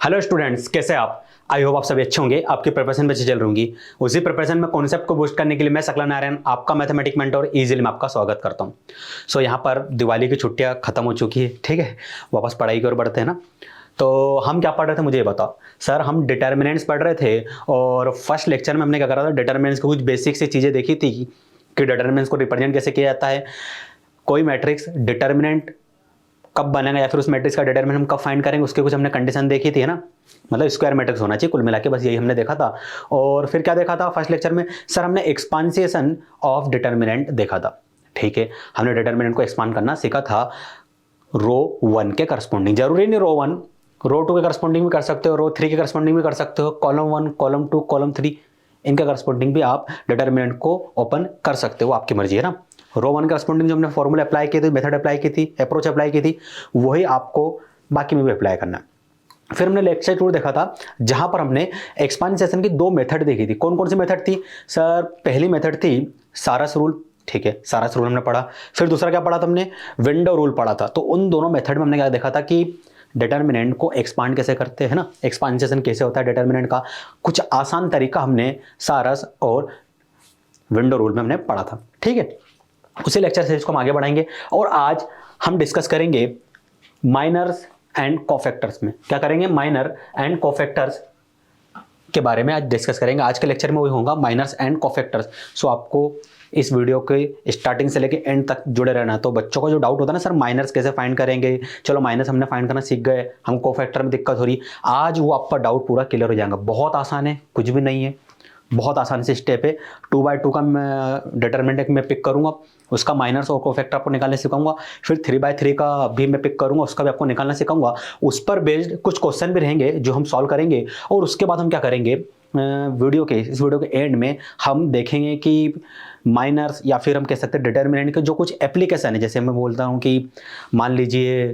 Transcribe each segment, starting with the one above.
Hello students, कैसे आप? I hope आप सभी अच्छे होंगे। आपकी प्रिपरेशन में अच्छी चल रही होंगी। उसी प्रिपरेशन में कॉन्सेप्ट को बूस्ट करने के लिए मैं सकला नारायण, आपका मैथमेटिक मेंटर इजीली में आपका स्वागत करता हूं। सो यहाँ पर दिवाली की छुट्टियां खत्म हो चुकी है, ठीक है। वापस पढ़ाई की ओर बढ़ते हैं ना। तो हम क्या पढ़ रहे थे, मुझे ये बताओ। सर, हम डिटर्मिनेंट्स पढ़ रहे थे और फर्स्ट लेक्चर में हमने क्या करा था, डिटर्मिनेंट्स की कुछ बेसिक सी चीज़ें देखी थी कि डिटर्मिनेंट्स को रिप्रेजेंट कैसे किया जाता है। कोई मैट्रिक्स डिटर्मिनेंट कब बनेगा या फिर उस मैट्रिक्स का डिटरमिनेंट हम कब फाइंड करेंगे, उसकी कुछ हमने कंडीशन देखी थी, है ना। मतलब स्क्वायर मैट्रिक्स होना चाहिए कुल मिला के, बस यही हमने देखा था। और फिर क्या देखा था फर्स्ट लेक्चर में? सर, हमने एक्सपांसिएशन ऑफ डिटर्मिनेंट देखा था, ठीक है। हमने डिटर्मिनेंट को एक्सपांड करना सीखा था रो 1 के करस्पॉन्डिंग। जरूरी नहीं रो 1, रो 2 के करस्पॉन्डिंग भी कर सकते हो, रो 3 के करस्पॉन्डिंग भी कर सकते हो, कॉलम 1, कॉलम 2, कॉलम 3 इनके करस्पॉन्डिंग भी आप डिटर्मिनेंट को ओपन कर सकते हो, आपकी मर्जी है ना। रो 1 करस्पॉन्डिंग जो हमने फॉर्मूला अप्लाई की थी, मेथड अप्लाई की थी, अप्रोच अप्लाई की थी, वही आपको बाकी में भी अप्लाई करना है। फिर हमने लेक्चर 2 देखा था, जहां पर हमने एक्सपांसेशन की 2 मेथड देखी थी। कौन कौन सी मेथड थी? सर, पहली मेथड थी सारस रूल, ठीक है। सारस रूल हमने पढ़ा। फिर दूसरा क्या पढ़ा था हमने? विंडो रूल पढ़ा था। तो उन दोनों मेथड में हमने क्या देखा था कि डिटर्मिनेंट को एक्सपांड कैसे करते हैं ना, एक्सपांसेशन कैसे होता है डिटर्मिनेंट का, कुछ आसान तरीका हमने सारस और विंडो रूल में हमने पढ़ा था, ठीक है। उसी लेक्चर सीरीज को हम आगे बढ़ाएंगे और आज हम डिस्कस करेंगे माइनर्स एंड कोफैक्टर्स में। क्या करेंगे? माइनर एंड कोफैक्टर्स के बारे में आज डिस्कस करेंगे। आज के लेक्चर में वही होगा, माइनर्स एंड कोफैक्टर्स। सो आपको इस वीडियो के स्टार्टिंग से लेके एंड तक जुड़े रहना। तो बच्चों को जो डाउट होता है ना, सर माइनर्स कैसे फाइंड करेंगे, चलो माइनस हमने फाइंड करना सीख गए, हम कोफैक्टर में दिक्कत हो रही, आज वो आपका डाउट पूरा क्लियर हो जाएगा। बहुत आसान है, कुछ भी नहीं है, बहुत आसान से स्टेप है। 2/2 का डिटर्मिनेंट मैं पिक करूंगा, उसका माइनर्स और कोफैक्टर आपको निकालने सिखाऊंगा। फिर 3/3 का भी मैं पिक करूंगा, उसका भी आपको निकालना सिखाऊंगा। उस पर बेस्ड कुछ क्वेश्चन भी रहेंगे जो हम सॉल्व करेंगे। और उसके बाद हम क्या करेंगे, इस वीडियो के एंड में हम देखेंगे कि माइनर्स या फिर हम कह सकते हैं डिटर्मिनेंट के जो कुछ एप्लीकेशन है। जैसे मैं बोलता हूँ कि मान लीजिए,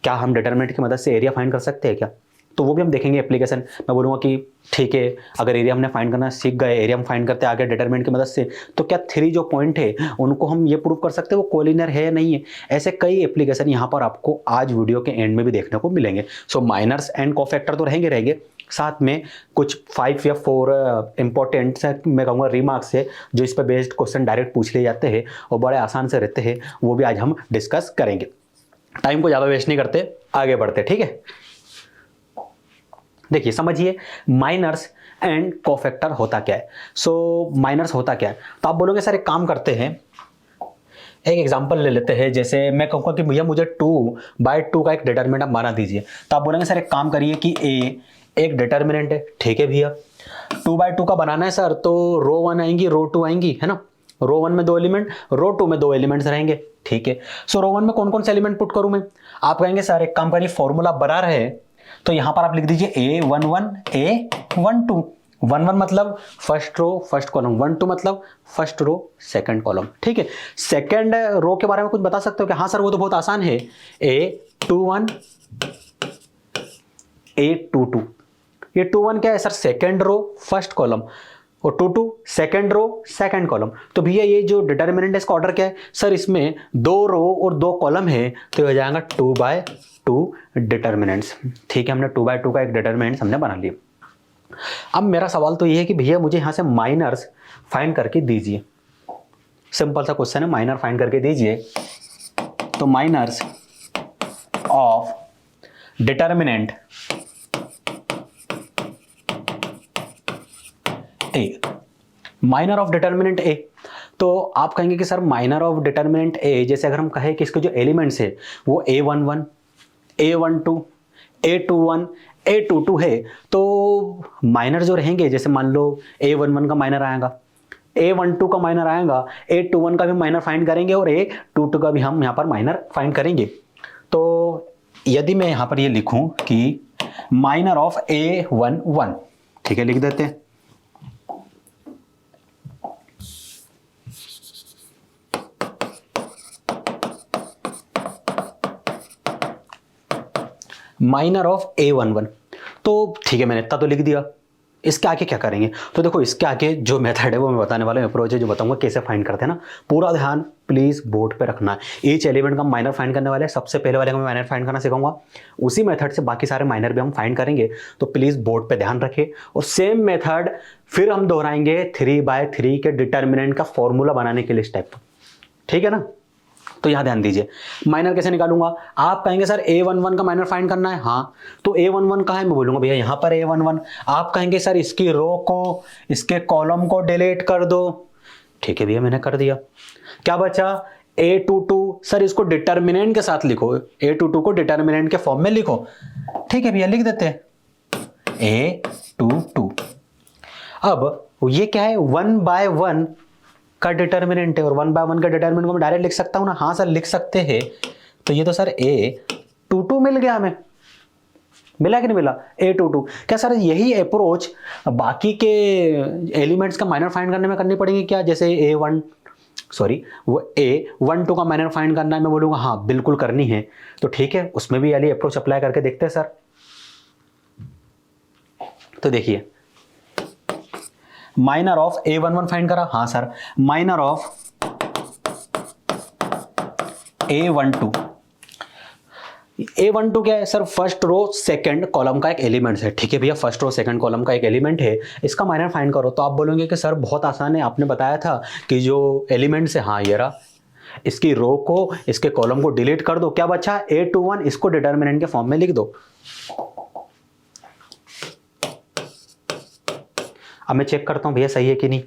क्या हम डिटर्मिनेंट की मदद से एरिया फाइंड कर सकते हैं क्या, तो वो भी हम देखेंगे एप्लीकेशन। मैं बोलूँगा कि ठीक है, अगर एरिया हमने फाइंड करना सीख गए, एरिया हम फाइंड करते हैं आगे डिटरमिनेंट की मदद से, तो क्या 3 जो पॉइंट है उनको हम ये प्रूव कर सकते हैं वो कोलिनियर है या नहीं है। ऐसे कई एप्लीकेशन यहाँ पर आपको आज वीडियो के एंड में भी देखने को मिलेंगे। सो माइनर्स एंड कोफैक्टर तो रहेंगे, साथ में कुछ 5 या 4 इंपॉर्टेंट मैं कहूँगा रिमार्क्स है जो इस पर बेस्ड क्वेश्चन डायरेक्ट पूछ लिए जाते हैं और बड़े आसान से रहते हैं, वो भी आज हम डिस्कस करेंगे। टाइम को ज़्यादा वेस्ट नहीं करते, आगे बढ़ते, ठीक है। देखिए, समझिए माइनर्स एंड कोफैक्टर होता क्या है। सो माइनर्स होता क्या है, तो आप बोलोगे सर एक काम करते हैं, एक एग्जांपल ले लेते हैं। जैसे मैं कहूँगा कि भैया मुझे 2/2 का एक डिटर्मिनेंट आप बना दीजिए, तो आप बोलेंगे सर एक काम करिए कि ए एक डिटर्मिनेंट है, ठीक है भैया। 2/2 का बनाना है सर, तो रो 1 आएंगी, रो 2 आएंगी, है ना। रो 1 में 2 एलिमेंट, रो 2 में 2 एलिमेंट्स रहेंगे, ठीक है। सो रो 1 में कौन कौन से एलिमेंट पुट करूं मैं? आप कहेंगे सर एक काम करिए, फॉर्मूला बना रहे हैं तो यहां पर आप लिख दीजिए A11 A12। 1 मतलब फर्स्ट रो फर्स्ट कॉलम, 1 2 मतलब फर्स्ट रो सेकंड कॉलम, ठीक है। सेकंड रो के बारे में कुछ बता सकते हो कि? हाँ सर, वो तो बहुत आसान है, A21 A22। ये 21 क्या है sir? Second row first column, और 22 सेकंड रो सेकंड कॉलम। तो भैया ये जो डिटर्मिनेंट है इसका ऑर्डर क्या है सर? इसमें 2 रो और 2 कॉलम है, तो ये हो जाएगा 2/2 डिटर्मिनेंट्स, ठीक है। हमने 2/2 का एक डिटर्मिनेंट हमने बना लिया। अब मेरा सवाल तो ये है कि भैया मुझे यहां से माइनर्स फाइंड करके दीजिए। सिंपल सा क्वेश्चन है, माइनर फाइंड करके दीजिए। तो minors of determinant A, minor of determinant A. तो आप कहेंगे कि sir minor of determinant A, जैसे अगर हम कहें कि इसके जो एलिमेंट्स है वो A11 A12 A21 A22 है, तो माइनर जो रहेंगे, जैसे मान लो A11 का माइनर आएगा, A12 का माइनर आएगा, A21 का भी माइनर फाइंड करेंगे और A22 का भी हम यहाँ पर माइनर फाइंड करेंगे। तो यदि मैं यहाँ पर ये लिखूं कि माइनर ऑफ A11, ठीक है, लिख देते हैं। माइनर ऑफ A11, तो ठीक है, मैंने इतना तो लिख दिया। इसके आगे क्या करेंगे? तो देखो इसके आगे जो मेथड है वो मैं बताने वाला हूँ, अप्रोच है जो बताऊंगा कैसे फाइंड करते हैं ना। पूरा ध्यान प्लीज बोर्ड पे रखना है। ईच एलिमेंट का माइनर फाइंड करने वाले हैं। सबसे पहले वाले का मैं माइनर फाइंड करना सिखाऊंगा, उसी मेथड से बाकी सारे माइनर भी हम फाइंड करेंगे। तो प्लीज बोर्ड पे ध्यान रखें। और सेम मेथड फिर हम दोहराएंगे 3/3 के डिटर्मिनेंट का फॉर्मूला बनाने के लिए स्टेप। ठीक है ना? तो यहां ध्यान दीजिए, माइनर कैसे निकालूंगा? आप कहेंगे सर A11 का माइनर फाइंड करना है। हाँ, तो A11 कहां है? मैं बोलूंगा भैया यहां पर A11। आप कहेंगे सर इसकी रो को, इसके कॉलम को डिलीट कर दो। ठीक है भैया, मैंने कर दिया। क्या बचा? A22। सर इसको डिटर्मिनेंट के साथ लिखो, A22 को डिटर्मिनेंट के फॉर्म में लिखो। ठीक है भैया, लिख देते हैं A22। अब ये क्या है? 1/1 का डिटर्मिनेंट है, और 1/1 का डिटर्मिनेंट को मैं डायरेक्ट लिख सकता हूं ना? हाँ सर लिख सकते हैं। तो ये तो सर A22 मिल गया हमें। मिला कि नहीं मिला? A22। क्या सर यही अप्रोच बाकी के एलिमेंट्स का माइनर फाइंड करने में करनी पड़ेगी क्या? जैसे A12 का माइनर फाइंड करना है, मैं बोलूंगा हाँ बिल्कुल करनी है। तो ठीक है, उसमें भी वाली अप्रोच अप्लाई करके देखते हैं सर। तो देखिए, माइनर ऑफ A11 फाइंड करा। हाँ सर, माइनर ऑफ A12 क्या है sir? First row second column का एक एलिमेंट है। ठीक है भैया, फर्स्ट रो सेकंड कॉलम का एक एलिमेंट है, इसका माइनर फाइंड करो। तो आप बोलोगे कि सर बहुत आसान है, आपने बताया था कि जो एलिमेंट्स है, हाँ ये रहा, इसकी रो को, इसके कॉलम को डिलीट कर दो। क्या बचा? A21, इसको डिटर्मिनेंट के फॉर्म में लिख दो। अब मैं चेक करता हूं भैया सही है कि नहीं।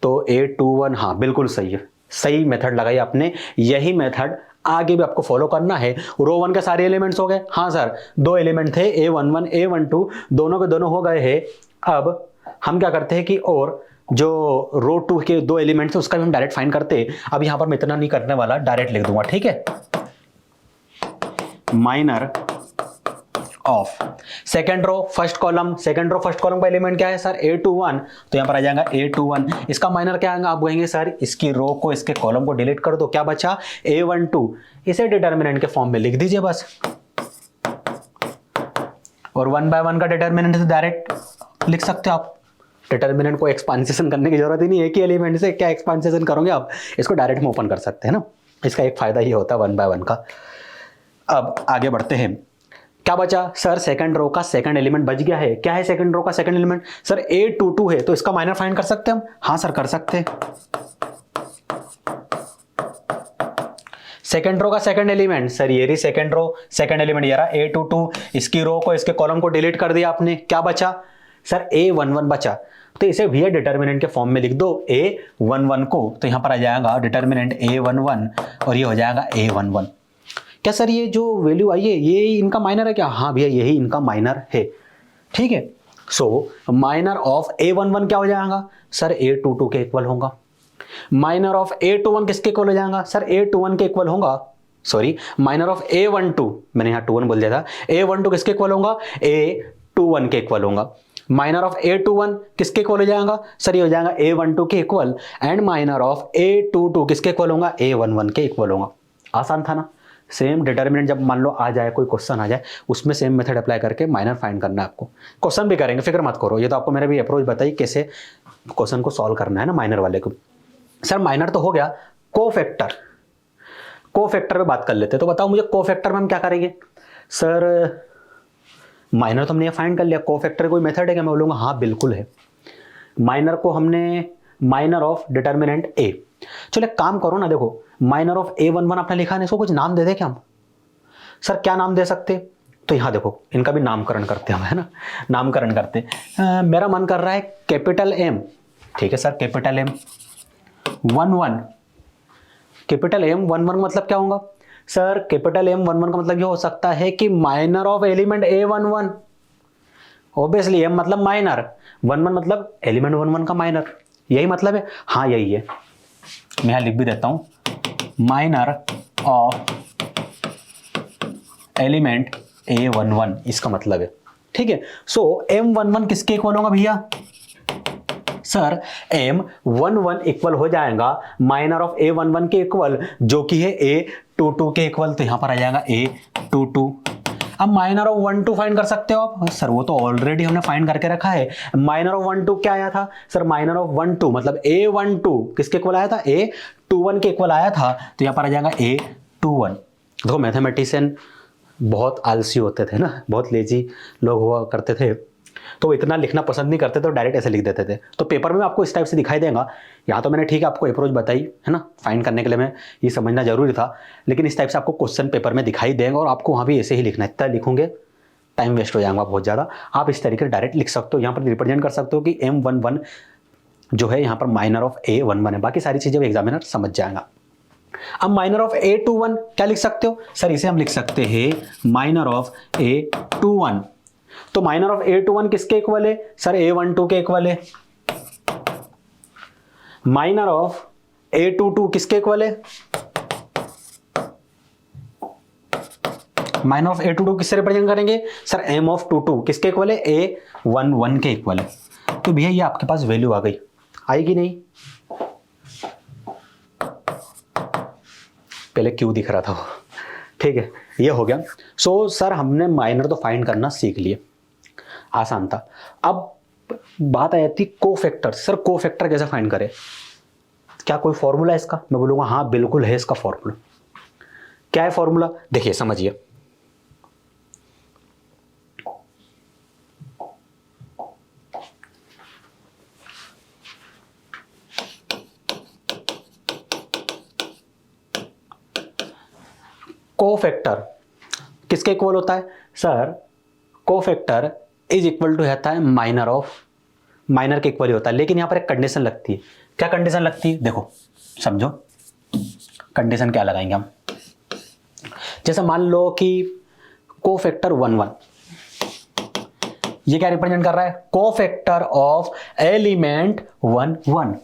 तो A21 हाँ बिल्कुल सही है, सही मेथड लगाई आपने। यही मेथड आगे भी आपको फॉलो करना है। रो 1 के सारे एलिमेंट्स हो गए। हाँ सर, 2 एलिमेंट थे A11 A12, दोनों के दोनों हो गए हैं। अब हम क्या करते हैं कि और जो रो 2 के 2 एलिमेंट्स थे उसका भी हम डायरेक्ट फाइंड करते हैं। अब यहां पर मैं इतना नहीं करने वाला, डायरेक्ट लिख दूंगा। ठीक है, minor of second row first column. Second row first column का एलिमेंट क्या है सर? A21। तो यहां पर आ जाएगा A21। इसका माइनर क्या आएगा? आप कहेंगे सर इसकी रो को, इसके कॉलम को डिलीट कर दो। क्या बचा? A12। इसे डिटर्मिनेंट के फॉर्म में लिख दीजिए बस। और 1/1 का डिटर्मिनेंट से डायरेक्ट लिख सकते हो आप। डिटर्मिनेंट को एक्सपांसेशन करने की जरूरत ही नहीं है। एक ही एलिमेंट से क्या एक्सपांसेशन करोगे आप? इसको डायरेक्ट में ओपन कर सकते हैं ना। इसका एक फायदा ये होता है 1/1 का। अब आगे बढ़ते हैं। क्या बचा सर? सेकंड रो का सेकंड एलिमेंट बच गया है। क्या है सेकंड रो का सेकंड एलिमेंट? सर A22 है, तो इसका माइनर फाइंड कर सकते हैं हम। हाँ सर कर सकते हैं। सेकंड रो का सेकंड एलिमेंट, सर ये रही सेकंड रो सेकंड एलिमेंट, ये रहा A22। इसकी रो को, इसके कॉलम को डिलीट कर दिया आपने। क्या बचा सर? A11 बचा। तो इसे भी डिटर्मिनेंट के फॉर्म में लिख दो A11 को। तो यहां पर आ जाएगा डिटर्मिनेंट A11 और ये हो जाएगा A11। क्या सर ये जो वैल्यू आई है ये इनका माइनर है क्या? हाँ भैया यही इनका माइनर है। ठीक है, सो माइनर ऑफ A11 क्या हो जाएगा सर? A22 के इक्वल होगा। माइनर ऑफ A21 किसके इक्वल हो जाएगा सर? A21 के इक्वल होगा। सॉरी, माइनर ऑफ A12, मैंने यहाँ 21 बोल दिया था। A12 किसके इक्वल होगा? A21 के इक्वल होगा। माइनर ऑफ A21 किसके इक्वल हो जाएगा सर? ये हो जाएगा A12 के equal. And minor of A22 किसके इक्वल होगा? A11 के इक्वल होगा। आसान था ना? सेम डिटर्मिनेंट जब मान लो आ जाए, कोई क्वेश्चन आ जाए, उसमें सेम मेथड अप्लाई करके माइनर फाइंड करना है आपको। क्वेश्चन भी करेंगे, फिक्र मत करो। ये तो आपको मैंने भी अप्रोच बताई कैसे क्वेश्चन को सॉल्व करना है ना माइनर वाले को। सर माइनर तो हो गया, कोफैक्टर। कोफैक्टर पे बात कर लेते हैं। तो बताओ मुझे कोफैक्टर में हम क्या करेंगे सर? माइनर तो हमने फाइंड कर लिया, कोफैक्टर कोई मेथड है क्या? मैं बोलूंगा हाँ बिल्कुल है। माइनर को हमने माइनर ऑफ डिटर्मिनेंट A। चलो एक काम करो ना, देखो माइनर ऑफ A11 आपने लिखा है, इसको कुछ नाम दे दे क्या हम? सर क्या नाम दे सकते? तो यहां देखो इनका भी नामकरण करते हैं हम, है ना? नामकरण करते मेरा मन कर रहा है कैपिटल M। ठीक है sir, capital M 11। Capital M 11 मतलब क्या होगा सर? कैपिटल M 11 का मतलब ये हो सकता है कि minor of element A11। Obviously M मतलब माइनर, 11 मतलब एलिमेंट 11 का माइनर, यही मतलब है। हाँ यही है, मैं यहां लिख भी देता हूं, माइनर ऑफ एलिमेंट A11 इसका मतलब है। ठीक है, सो M11 किसके इक्वल होगा भैया सर? M11 इक्वल हो जाएगा माइनर ऑफ A11 के इक्वल, जो कि है A22 के इक्वल। तो यहां पर आ जाएगा A22। अब माइनर ऑफ 1 2 फाइंड कर सकते हो आप। सर वो तो ऑलरेडी हमने फाइंड करके रखा है। माइनर ऑफ 1 2 क्या आया था सर? माइनर ऑफ 1 2 मतलब A12 किसके इक्वल आया था? A21 के इक्वल आया था, तो यहाँ पर आ जाएगा A21। देखो मैथमेटिशियन बहुत आलसी होते थे ना, बहुत लेजी लोग हुआ करते थे, तो इतना लिखना पसंद नहीं करते, तो डायरेक्ट ऐसे लिख देते थे। तो पेपर में आपको इस टाइप से दिखाई देगा। यहाँ तो मैंने ठीक है आपको अप्रोच बताई है ना, फाइंड करने के लिए मैं ये समझना जरूरी था, लेकिन इस टाइप से आपको क्वेश्चन पेपर में दिखाई देगा और आपको वहाँ भी ऐसे ही लिखना है। इतना लिखोगे टाइम वेस्ट हो जाएगा बहुत ज़्यादा। आप इस तरीके से डायरेक्ट लिख सकते हो, यहाँ पर रिप्रेजेंट कर सकते हो कि M11 जो है यहाँ पर माइनर ऑफ A11 है। बाकी सारी चीज़ें एग्जामिनर समझ जाएगा। अब माइनर ऑफ A21 क्या लिख सकते हो सर? इसे हम लिख सकते हैं माइनर ऑफ A21। तो माइनर ऑफ A21 किसके इक्वल है सर? A12 के इक्वल है। माइनर ऑफ A22 किसके इक्वल है? माइनर ऑफ A22 किससे रिप्रेजेंट करेंगे सर? M ऑफ 22 किसके इक्वल है? A11 के इक्वल है। तो भैया ये आपके पास वैल्यू आ गई, आएगी नहीं? पहले क्यों दिख रहा था वो, ठीक है ये हो गया। सो सर हमने माइनर तो फाइंड करना सीख लिए, आसान था। अब बात आई थी कोफैक्टर। सर कोफैक्टर कैसे फाइंड करें? क्या कोई फॉर्मूला है इसका? मैं बोलूंगा हाँ बिल्कुल है इसका फॉर्मूला। क्या है फॉर्मूला? देखिए समझिए। कोफैक्टर किसके इक्वल होता है sir? Cofactor is equal to रहता है माइनर ऑफ, माइनर के इक्वल ही होता है। लेकिन यहां पर एक कंडीशन लगती है। क्या कंडीशन लगती है? देखो समझो कंडीशन क्या लगाएंगे हम। जैसे मान लो कि कोफैक्टर 1 1, ये क्या रिप्रेजेंट कर रहा है? Cofactor of element 1 1।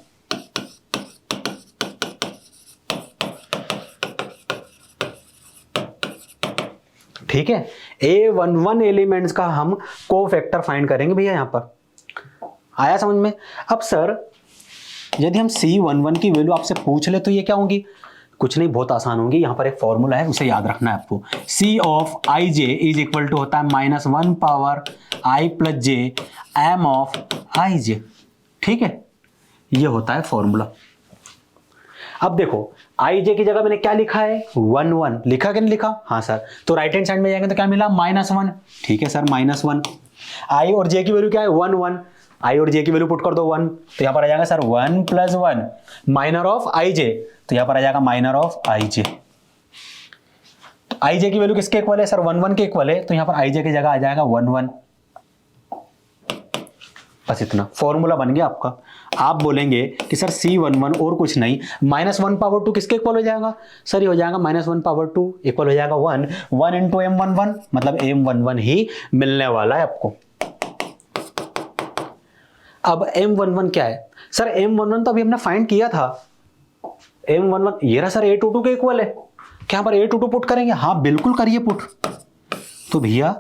ठीक है, A11 एलिमेंट्स का हम कोफैक्टर फाइंड करेंगे भैया। यहां पर आया समझ में? अब सर यदि हम C11 की वैल्यू आपसे पूछ ले तो ये क्या होंगी? कुछ नहीं, बहुत आसान होंगी। यहां पर एक फॉर्मूला है, उसे याद रखना है आपको। C of ij is equal to होता है -1 power i plus J m of ij। ठीक है, ये होता है फॉर्मूला। अब देखो ij की जगह मैंने क्या लिखा है? 1 1 लिखा कि नहीं लिखा? हाँ सर। तो राइट हैंड साइड में जाएंगे तो क्या मिला? -1। ठीक है सर, -1। i और j की वैल्यू क्या है? 1 1। i और j की वैल्यू पुट कर दो 1, तो यहां पर आ जाएगा सर 1 + 1 माइनर ऑफ ij, तो यहां पर आ जाएगा माइनर ऑफ ij। तो ij की वैल्यू किसके इक्वल है सर? 1 1 के इक्वल है, तो यहां पर ij की जगह आ जाएगा 1 1। बस इतना फॉर्मूला बन गया आपका। आप बोलेंगे कि सर C11 और कुछ नहीं, -1 पावर 2 किसके इक्वल हो जाएगा सर? ये हो जाएगा -1 पावर 2 इक्वल हो जाएगा 1 1 इंटू M11, मतलब M11 ही मिलने वाला है आपको। अब M11 क्या है सर? M11 तो अभी हमने फाइंड किया था। M11 ये रहा सर, A22 के इक्वल है। क्या पर A22 पुट करेंगे? हाँ बिल्कुल करिए पुट। तो भैया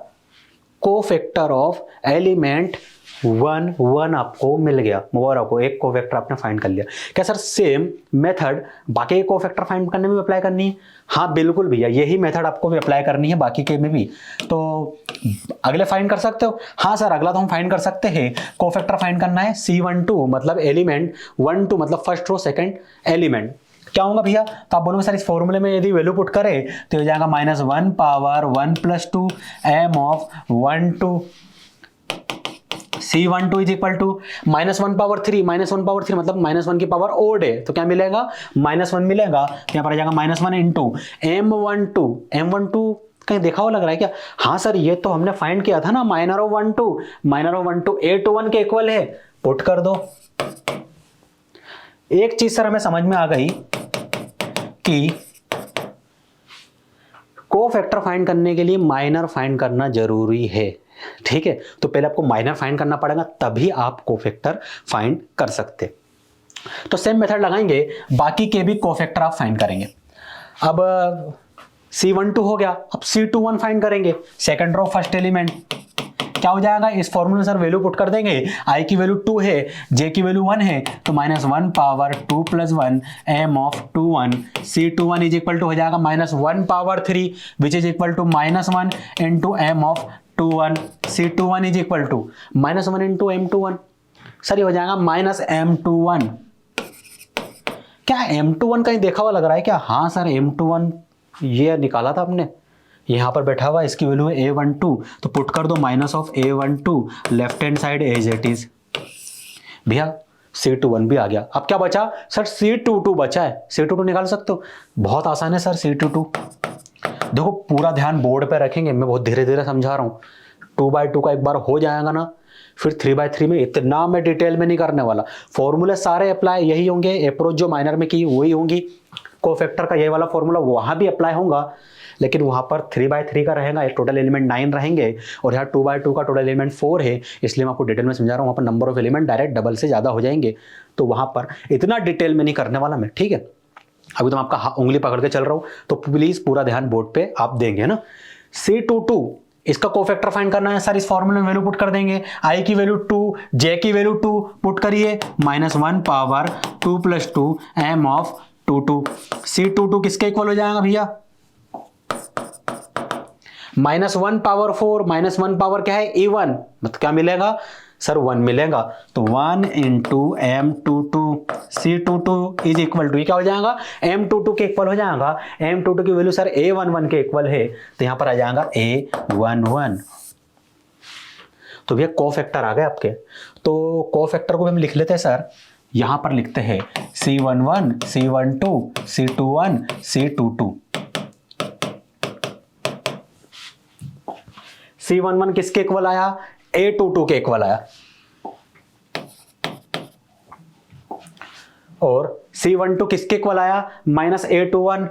कोफैक्टर ऑफ एलिमेंट 1 1 आपको मिल गया। मुबारक हो, एक कोफैक्टर आपने फाइंड कर लिया। क्या सर सेम मेथड बाकी कोफैक्टर फाइंड करने में अप्लाई करनी है? हाँ बिल्कुल भैया, यही मेथड आपको भी अप्लाई करनी है बाकी के में भी। तो अगले फाइंड कर सकते हो? हाँ सर, अगला तो हम फाइंड कर सकते हैं। कोफैक्टर फाइंड करना है C12 मतलब एलिमेंट 1 2 मतलब फर्स्ट रो सेकंड एलिमेंट। क्या होगा भैया? तो आप बोलोगे सर इस फॉर्मूले में यदि वैल्यू पुट करें तो हो जाएगा -1 power 1 + 2 m of 1 2 C12 is equal to -1 power 3 मतलब -1 की पावर ओड है, तो क्या मिलेगा? -1 मिलेगा। तो यहाँ पर आ जाएगा -1 इंटू M12 कहीं देखा हुआ लग रहा है क्या? हाँ सर, ये तो हमने फाइंड किया था ना, माइनर ऑफ 1 2 A21 के इक्वल है। पुट कर दो। एक चीज सर हमें समझ में आ गई कि कोफैक्टर फाइंड करने के लिए माइनर फाइंड करना जरूरी है। ठीक है, तो पहले आपको माइनर फाइंड करना पड़ेगा, तभी आप कोफैक्टर फाइंड कर सकते। तो सेम मेथड लगाएंगे, बाकी के भी कोफैक्टर आप फाइंड करेंगे। अब C12 हो गया, अब C21 फाइंड करेंगे, सेकंड रो फर्स्ट एलिमेंट क्या हो जाएगा, इस फॉर्मूले में सर वैल्यू पुट कर देंगे, आई की वैल्यू 2 है, जे की वैल्यू 1 है, तो -1 power 2 + 1 m of 21 C21 is equal to हो जाएगा -1 power 3 which is equal to -1 into m of 21 C21 is equal to -1 into M21, sir ये हो जाएगा -M21। क्या M21 कहीं देखा हुआ लग रहा है क्या? हाँ सर M21 ये निकाला था आपने, यहाँ पर बैठा हुआ, इसकी वैल्यू है A12, तो पुट कर दो -12 left hand side as it is. भैया C21 भी आ गया। अब क्या बचा सर? C22 बचा है। C22 निकाल सकते हो, बहुत आसान है सर C22। देखो पूरा ध्यान बोर्ड पे रखेंगे, मैं बहुत धीरे धीरे समझा रहा हूँ। 2/2 का एक बार हो जाएगा ना, फिर 3/3 में इतना मैं डिटेल में नहीं करने वाला। फॉर्मूले सारे अप्लाई यही होंगे, अप्रोच जो माइनर में की वही होंगी। कोफैक्टर का ये वाला फॉर्मूला वहां भी अप्लाई होगा, लेकिन वहां पर 3/3 का रहेगा, टोटल एलिमेंट 9 रहेंगे, और यहाँ 2/2 का टोटल एलिमेंट 4 है, इसलिए मैं आपको डिटेल में समझा रहा हूँ। वहाँ पर number of element direct double से ज्यादा हो जाएंगे, तो वहां पर इतना डिटेल में नहीं करने वाला मैं, ठीक है। अभी तो मैं आपका उंगली पकड़ के चल रहा हूँ, तो प्लीज पूरा ध्यान बोर्ड पे आप देंगे ना। C22 इसका कोफैक्टर फाइंड करना है सर, इस फॉर्मूले में वैल्यू पुट कर देंगे, आई की वैल्यू 2, जे की वैल्यू 2 पुट करिए, -1 पावर 2 + 2 m ऑफ 22। C22 किसके इक्वल हो जाएगा भैया? -1 पावर 4, -1 पावर क्या है? A1, मतलब क्या मिलेगा सर? 1 मिलेगा, तो 1 into M22 C22 is equal to, ये क्या हो जाएगा? M22 के इक्वल हो जाएगा। M22 की वैल्यू सर A11 के इक्वल है, तो यहां पर आ जाएगा A11। तो भैया कोफैक्टर आ गए आपके। तो कोफैक्टर को हम लिख लेते हैं सर, यहां पर लिखते हैं C11 C12 C21 C22। C11 किसके इक्वल आया? A22 के इक्वल आया, और C12 किसके इक्वल आया? -A21।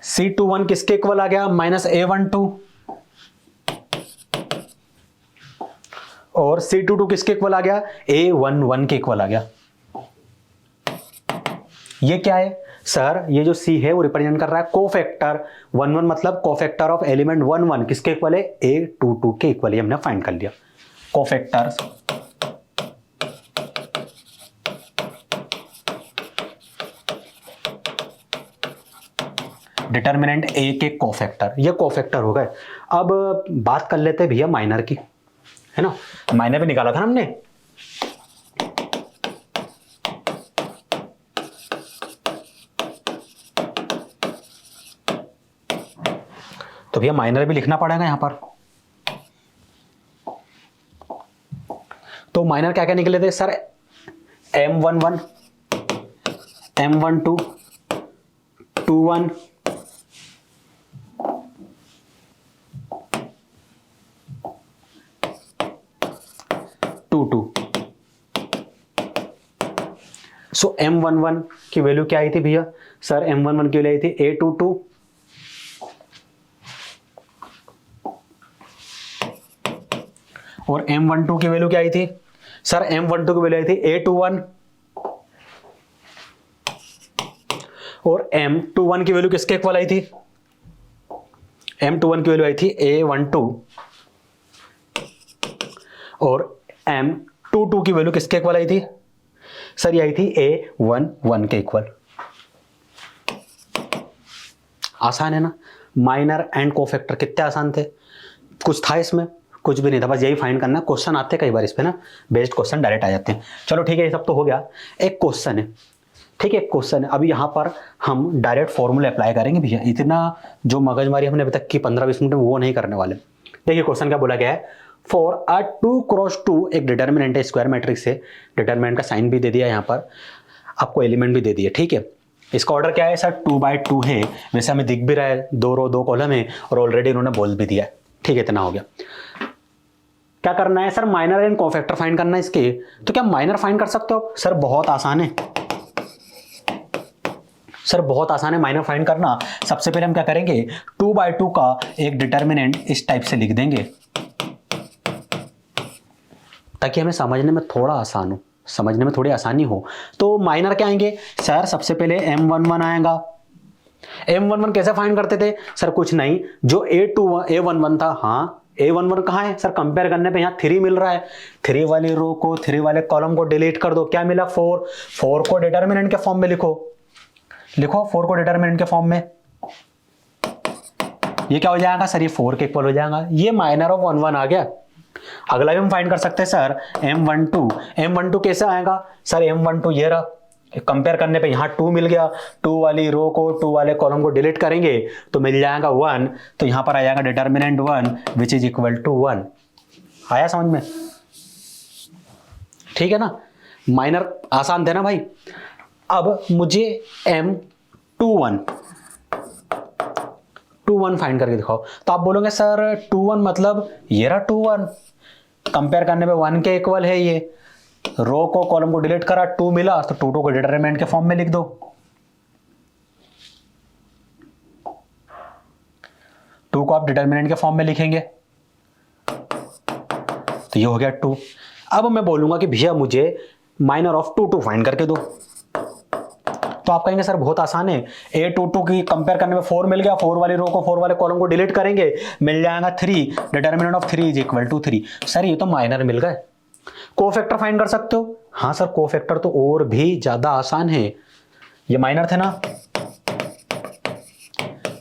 C21 किसके इक्वल आ गया? -A12। और C22 किसके इक्वल आ गया? A11 के इक्वल आ गया। ये क्या है सर? ये जो C है वो रिप्रेजेंट कर रहा है कोफैक्टर 11, मतलब कोफैक्टर ऑफ एलिमेंट 11 किसके इक्वल है? A22 के इक्वल है, हमने फाइंड कर लिया कोफैक्टर। डिटर्मिनेंट A के कोफैक्टर, ये कोफैक्टर हो गए। अब बात कर लेते हैं भैया माइनर की, है ना। माइनर भी निकाला था ना हमने, तो भैया माइनर भी लिखना पड़ेगा यहां पर। तो माइनर क्या क्या निकले थे सर? M11 M12 21 22। सो M11 की वैल्यू क्या आई थी भैया? सर M11 की वैल्यू आई थी A22 और M12 की वैल्यू क्या आई थी? सर M12 की वैल्यू आई थी A21 और M21 की वैल्यू किसके इक्वल आई थी? M21 की वैल्यू आई थी A12 और M22 की वैल्यू किसके इक्वल आई थी? सर ये आई थी A11 के इक्वल। आसान है ना, माइनर एंड कोफैक्टर कितने आसान थे। कुछ था इसमें? कुछ भी नहीं था, बस यही फाइंड करना। क्वेश्चन आते हैं कई बार इस पे ना, बेस्ड क्वेश्चन डायरेक्ट आ जाते हैं। चलो ठीक है, ये सब तो हो गया। एक क्वेश्चन है, ठीक है, एक क्वेश्चन है। अभी यहाँ पर हम डायरेक्ट फॉर्मूले अप्लाई करेंगे भैया, इतना जो मगजमारी हमने अभी तक की 15-20 मिनट में वो नहीं करने वाले। देखिए क्वेश्चन क्या बोला गया है, फॉर अ 2x2 एक डिटर्मिनेंट है स्क्वायर मैट्रिक्स है, डिटर्मिनेंट का साइन भी दे दिया यहाँ पर, आपको एलिमेंट भी दे दिए, ठीक है। इसका ऑर्डर क्या है सर? 2/2 है, वैसे हमें दिख भी रहा है, 2 रो 2 कॉलम है, और ऑलरेडी उन्होंने बोल भी दिया है, ठीक है, इतना हो गया। क्या करना है sir? Minor and cofactor find करना है इसके। तो क्या माइनर फाइंड कर सकते हो सर? बहुत आसान है सर, बहुत आसान है माइनर फाइंड करना। सबसे पहले हम क्या करेंगे, 2/2 का एक डिटर्मिनेंट इस टाइप से लिख देंगे ताकि हमें समझने में थोड़ा आसान हो, समझने में थोड़ी आसानी हो। तो माइनर क्या आएंगे सर? सबसे पहले M11 आएगा, M11 कैसे फाइंड करते थे सर? कुछ नहीं, जो A11 था, हाँ A11 कहाँ है सर? कंपेयर करने पे यहाँ 3 मिल रहा है, 3 वाली रो को 3 वाले कॉलम को डिलीट कर दो, क्या मिला 4, 4 को डिटर्मिनेंट के फॉर्म में लिखो, 4 को डिटर्मिनेंट के फॉर्म में, ये क्या हो जाएगा सर? ये 4 के इक्वल हो जाएगा, ये माइनर ऑफ 1 1 आ गया। अगला भी हम फाइंड कर सकते हैं सर M12 कैसे आएगा सर? M12 ये रहा, कंपेयर करने पे यहाँ 2 मिल गया, 2 वाली रो को 2 वाले कॉलम को डिलीट करेंगे तो मिल जाएगा 1, तो यहाँ पर आ जाएगा determinant 1 which is equal to 1। आया समझ में? ठीक है ना, माइनर आसान थे ना भाई। अब मुझे M21 फाइंड करके दिखाओ, तो आप बोलोगे सर 21 मतलब ये रहा 21, कंपेयर करने पे 1 के इक्वल है, ये रो को कॉलम को डिलीट करा 2 मिला, तो 2 को डिटरमिनेंट के फॉर्म में लिख दो, टू को आप डिटरमिनेंट के फॉर्म में लिखेंगे तो ये हो गया 2। अब मैं बोलूंगा कि भैया मुझे माइनर ऑफ 2 फाइंड करके दो, तो आप कहेंगे सर बहुत आसान है, A22 की कंपेयर करने में 4 मिल गया, 4 वाली रो को 4 वाले कॉलम को डिलीट करेंगे, मिल जाएगा 3, determinant of 3 is equal to 3। Sir ये तो माइनर मिल गए, कोफैक्टर फाइंड कर सकते हो? हाँ सर कोफैक्टर तो और भी ज्यादा आसान है, ये माइनर थे ना।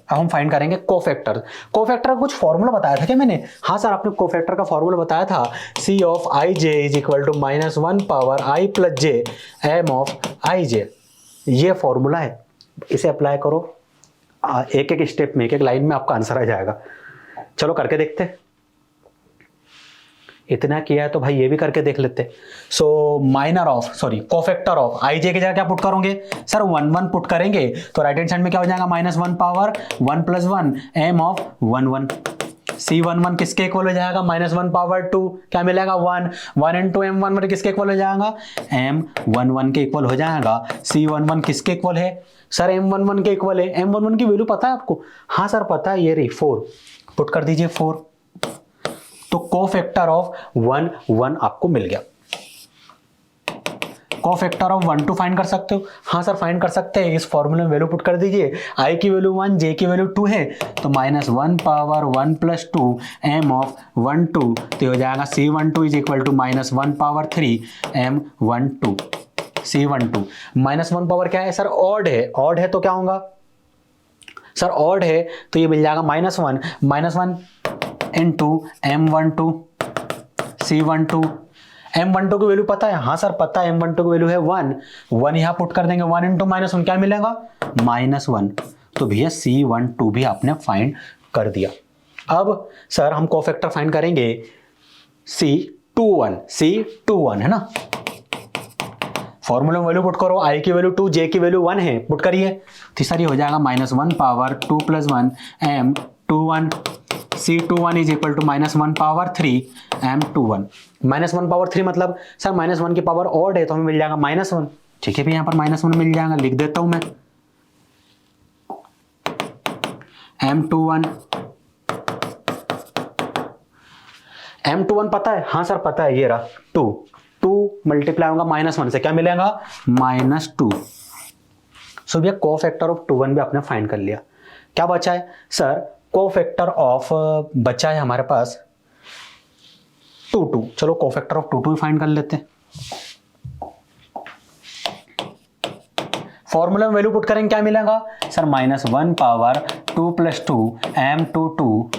अब हम फाइंड करेंगे कोफैक्टर। कोफैक्टर का कुछ फॉर्मूला बताया था क्या मैंने? हाँ सर आपने कोफैक्टर का फॉर्मूला बताया था, C of ij is equal to -1 power i plus j m of ij, ये फॉर्मूला है, इसे अप्लाई करो, एक एक स्टेप में, एक एक लाइन में आपका आंसर आ जाएगा। चलो करके देखते, इतना किया है तो भाई ये भी करके देख लेते। सो कोफैक्टर ऑफ आई जे की जगह क्या पुट करोगे सर? 1 1 पुट करेंगे तो राइट हैंड साइड में क्या हो जाएगा? -1 power 1 plus 1 m of 1 1। C11 किसके इक्वल हो जाएगा? -1 पावर 2, क्या मिलेगा? 1 1 इंटू M11 किसके इक्वल हो जाएगा? M11 के इक्वल हो जाएगा। C11 किसके इक्वल है सर? M11 के इक्वल है। M11 की वैल्यू पता है आपको? हाँ सर पता है, ये रही 4, पुट कर दीजिए 4, तो कोफैक्टर ऑफ 1 1 आपको मिल गया। कोफैक्टर ऑफ 1 2 फाइंड कर सकते हो? हाँ सर फाइंड कर सकते हैं, इस फॉर्मूले में वैल्यू पुट कर दीजिए, i की वैल्यू 1, j की वैल्यू 2 है, तो -1 पावर 1 प्लस 2 m ऑफ 1 2, तो हो जाएगा C12 is equal to -1 power 3 m12। C12 -1 power क्या है सर? ऑड है, ऑड है तो क्या होगा सर? ऑड है तो ये मिल जाएगा -1 इंटू M12 C12। M12 की वैल्यू पता है? हाँ सर पता है, M12 की वैल्यू है 1 यहाँ पुट कर देंगे, 1 इंटू -1 क्या मिलेगा? -1, तो भैया C12 भी आपने फाइंड कर दिया। अब सर हम कोफैक्टर फाइंड करेंगे C21 है ना, फॉर्मूला में वैल्यू पुट करो, i की वैल्यू 2, j की वैल्यू 1 है, पुट करिए, तो सर ये हो जाएगा -1 power 2 plus 1 M21। C21 is equal to -1 power 3 M21। -1 power 3 मतलब सर -1 की पावर ऑड है तो हमें मिल जाएगा -1, ठीक है भी यहाँ पर -1 मिल जाएगा, लिख देता हूं मैं M21 पता है? हाँ सर पता है, ये रहा 2 मल्टीप्लाई होगा -1 से, क्या मिलेगा? -2। सो भैया कोफैक्टर ऑफ 21 भी आपने फाइंड कर लिया। क्या बचा है सर? कोफैक्टर ऑफ बचा है हमारे पास 2 चलो कोफैक्टर ऑफ 2 फाइंड कर लेते हैं। फॉर्मूला में वैल्यू पुट करेंगे, क्या मिलेगा सर? -1 पावर 2 प्लस 2 M22,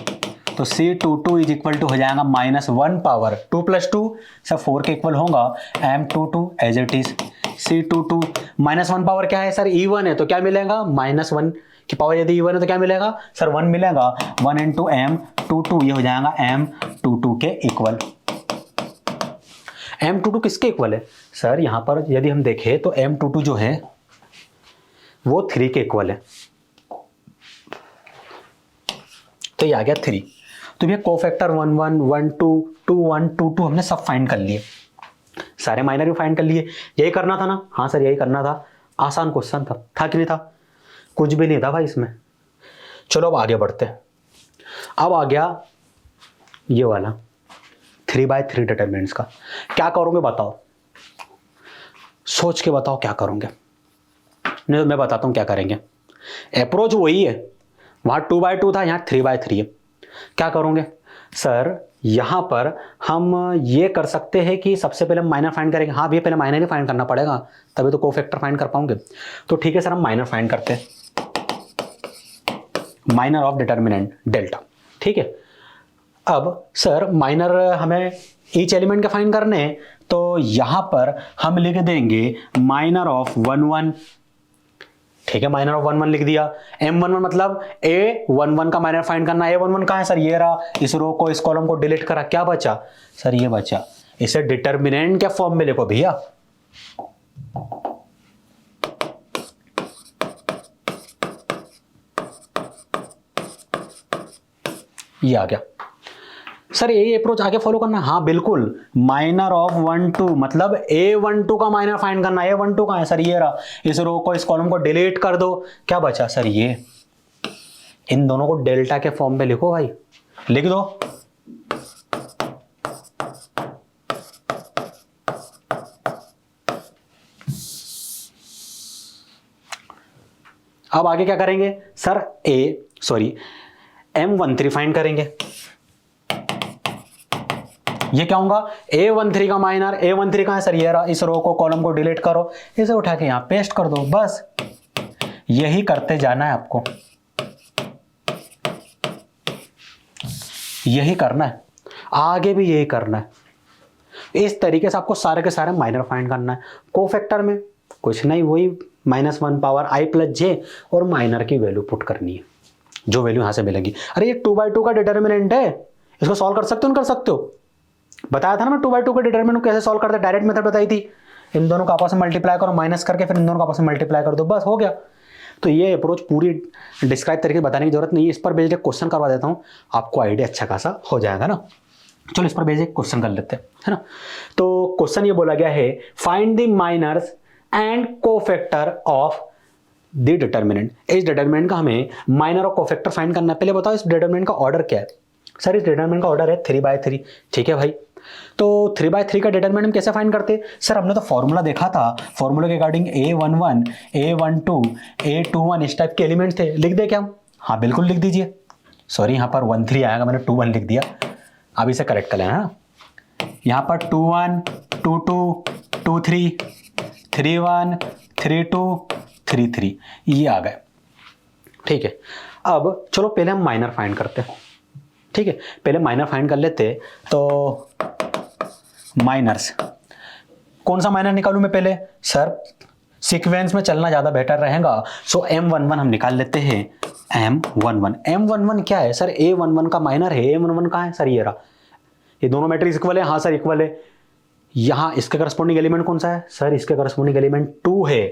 तो C22 इज इक्वल टू हो जाएगा -1 पावर 2 प्लस 2 सर 4 के इक्वल होगा M22 as it is. C22 -1 power क्या है सर? E1 है तो क्या मिलेगा? -1 की पावर यदि E1 है तो क्या मिलेगा सर? 1 मिलेगा, 1 इंटू M22, ये हो जाएगा M22 के इक्वल। M22 किसके इक्वल है सर? यहां पर यदि हम देखें तो M22 जो है वो 3 के इक्वल है, तो ये आ गया 3। तो ये कोफैक्टर 1 1 1 2 2 1 2 2 हमने सब फाइंड कर लिए, सारे माइनर भी फाइंड कर लिए। यही करना था ना? हाँ सर यही करना था, आसान क्वेश्चन था कि नहीं था? कुछ भी नहीं था भाई इसमें। चलो अब आगे बढ़ते हैं। अब आ गया ये वाला 3/3 डिटरमिनेंट्स का। क्या करोगे बताओ, सोच के बताओ क्या करोगे। नहीं तो मैं बताता हूं क्या करेंगे। अप्रोच वही है, वहां 2/2 था, यहाँ 3/3 है। क्या करोगे सर, यहां पर हम ये कर सकते हैं कि सबसे पहले हम माइनर फाइंड करेंगे। हाँ भैया पहले माइनर ही फाइंड करना पड़ेगा, तभी तो कोफैक्टर फाइंड कर पाओगे। तो ठीक है सर, हम माइनर फाइंड करते हैं, माइनर ऑफ डिटर्मिनेंट डेल्टा। ठीक है, अब सर माइनर हमें ईच एलिमेंट के फाइंड करने हैं, तो यहां पर हम लिख देंगे माइनर ऑफ 1 1। ठीक है, माइनर ऑफ 1 1 लिख दिया। M11 मतलब A11 का माइनर फाइंड करना। A11 कहां है सर, ये रहा। इस रो को, इस कॉलम को डिलीट करा, क्या बचा सर, ये बचा। इसे डिटर्मिनेंट के फॉर्म में लिखो भैया। ये आ गया सर, यही अप्रोच आगे फॉलो करना। हाँ बिल्कुल, माइनर ऑफ 1 2 मतलब A12 का माइनर फाइंड करना। A12 कहां है सर, ये रहा। इस रो को, इस कॉलम को डिलीट कर दो, क्या बचा सर, ये। इन दोनों को डेल्टा के फॉर्म में लिखो भाई, लिख दो। अब आगे क्या करेंगे सर, M13 फाइंड करेंगे। ये क्या होगा, A13 का माइनर। A13 कहां है सर, ये रहा। इस रो को, कॉलम को डिलीट करो, इसे उठा के यहां पेस्ट कर दो, बस यही करते जाना है आपको, यही करना है, आगे भी यही करना है। इस तरीके से आपको सारे के सारे माइनर फाइंड करना है। कोफैक्टर में कुछ नहीं, वही -1 पावर i + j और माइनर की वैल्यू पुट करनी है, जो वैल्यू यहां से मिलेगी। अरे ये 2/2 का डिटर्मिनेंट है, इसको सॉल्व कर सकते हो, नहीं कर सकते हो। बताया था ना मैं 2/2 का डिटर्मिनेंट कैसे सॉल्व करते हैं, डायरेक्ट मेथड बताई थी। इन दोनों को आपस में मल्टीप्लाई करो, माइनस करके फिर इन दोनों को आपस में मल्टीप्लाई कर दो, बस हो गया। तो ये अप्रोच पूरी डिस्क्राइब तरीके से बताने की जरूरत नहीं है। इस पर बेस्ड एक क्वेश्चन करवा देता हूं, आपको आइडिया अच्छा खासा हो जाएगा ना। चलो इस पर बेस्ड एक क्वेश्चन कर लेते हैं, है ना। तो क्वेश्चन ये बोला गया है, find the minors and cofactor of the determinant. इस डिटर्मिनेंट का हमें माइनर और कोफैक्टर फाइंड करना है। पहले बताओ इस डिटर्मिनेंट का ऑर्डर क्या है सर। इस डिटर्मिनेंट का ऑर्डर है 3/3। ठीक है भाई, तो 3/3 का डिटर्मिनेंट हम कैसे फाइंड करते सर। हमने तो फॉर्मूला देखा था, फॉर्मूला के अकॉर्डिंग A11 A12 A21 इस टाइप के एलिमेंट्स थे। लिख दे क्या हम, हाँ बिल्कुल लिख दीजिए। सॉरी यहाँ पर 1 3 आएगा, मैंने 2 1 लिख दिया। अब इसे करेक्ट कर लेना। यहाँ पर 2 1 2 2 2 3 3 1 3 2 3 3 ये आ गए। ठीक है, अब चलो पहले हम माइनर फाइंड करते हैं। ठीक है, पहले माइनर फाइंड कर लेते। तो माइनर्स, कौन सा माइनर निकालूं मैं पहले सर, सीक्वेंस में चलना ज्यादा बेटर रहेगा। सो M11 हम निकाल लेते हैं। M11 क्या है सर, A11 का माइनर है। A11 कहां है सर, ये रहा। ये दोनों मैट्रिक्स इक्वल है, हाँ सर इक्वल है। यहां इसके करस्पॉन्डिंग एलिमेंट कौन सा है सर, इसके करस्पॉन्डिंग एलिमेंट 2 है।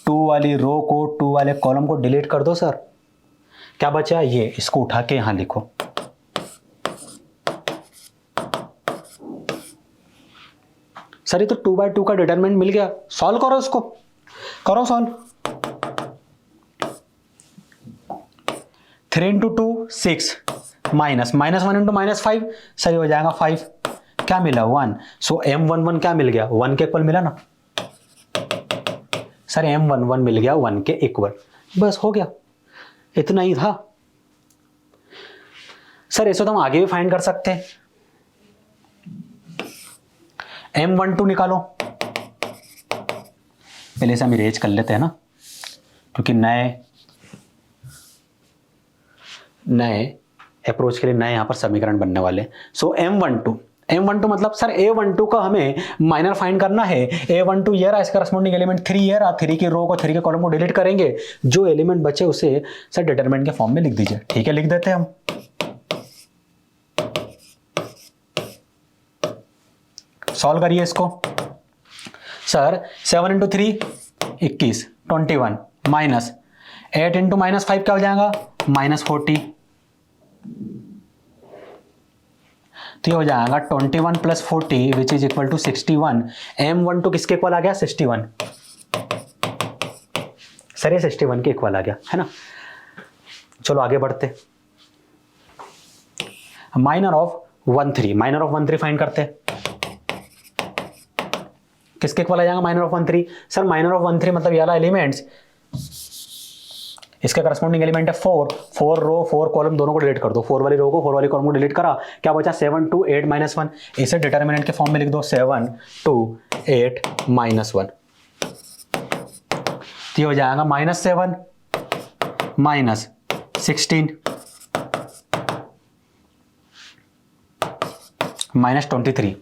2 वाली रो को, 2 वाले कॉलम को डिलीट कर दो सर, क्या बचा ये, इसको उठा के यहां लिखो। सर ये तो 2/2 का डिटरमिनेंट मिल गया, सॉल्व करो इसको, करो सॉल्व। 3 × 2 6 -1 × -5 सही हो जाएगा 5। क्या मिला 1। सो M11 क्या मिल गया, 1 के इक्वल मिला ना सर। M11 मिल गया 1 के इक्वल, बस हो गया, इतना ही था सर। ऐसे तो हम आगे भी फाइंड कर सकते हैं। M12 निकालो, पहले से हम इरेज कर लेते हैं ना, क्योंकि नए अप्रोच के लिए नए यहां पर समीकरण बनने वाले। सो M12 मतलब सर A12 का हमें माइनर फाइंड करना है। A12 ये रहा, इसका करस्पॉन्डिंग एलिमेंट 3 ये रहा। 3 की रो को, 3 के कॉलम को डिलीट करेंगे, जो एलिमेंट बचे उसे सर डिटरमिनेंट के फॉर्म में लिख दीजिए। ठीक है, लिख देते हैं हम। सॉल्व करिए इसको सर। 7 × 3 21 21 माइनस 8 × -5 क्या हो जाएगा, -40। तो ये हो जाएगा 21 + 40 विच इज इक्वल टू 61। M12 किसके इक्वल आ गया, 61। सर ये 61 के इक्वल आ गया, है ना। चलो आगे बढ़ते, माइनर ऑफ 1 3 फाइंड करते। किसके इक्वल आ जाएगा minor of 1 3 sir. Minor of 1 3 मतलब ये वाला एलिमेंट्स इसका करस्पॉन्डिंग एलिमेंट है 4, 4 रो 4 कॉलम दोनों को डिलीट कर दो, 4 वाली रो को 4 वाली कॉलम को डिलीट करा, क्या बचा 7 2 8 -1। इसे डिटर्मिनेंट के फॉर्म में लिख दो 7 2 8 -1। ये हो जाएगा -7 -16 -23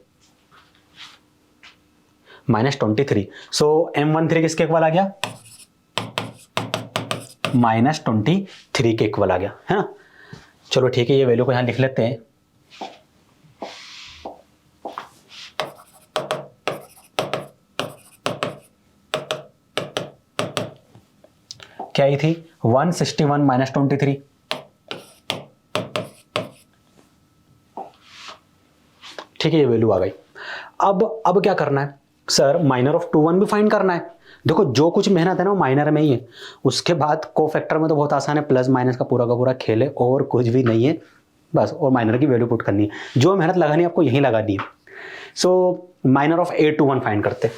सो M13 किसके इक्वल आ गया, -23 के इक्वल आ गया है ना। चलो ठीक है, ये वैल्यू को यहां लिख लेते हैं। क्या आई थी 161 -23। ठीक है, ये वैल्यू आ गई। अब क्या करना है सर, माइनर ऑफ 2 1 भी फाइंड करना है। देखो जो कुछ मेहनत है ना वो माइनर में ही है, उसके बाद कोफैक्टर में तो बहुत आसान है, प्लस माइनस का पूरा खेल है और कुछ भी नहीं है बस, और माइनर की वैल्यू पुट करनी है। जो मेहनत लगानी है आपको यहीं लगानी है। सो माइनर ऑफ 8 2 1 फाइंड करते हैं।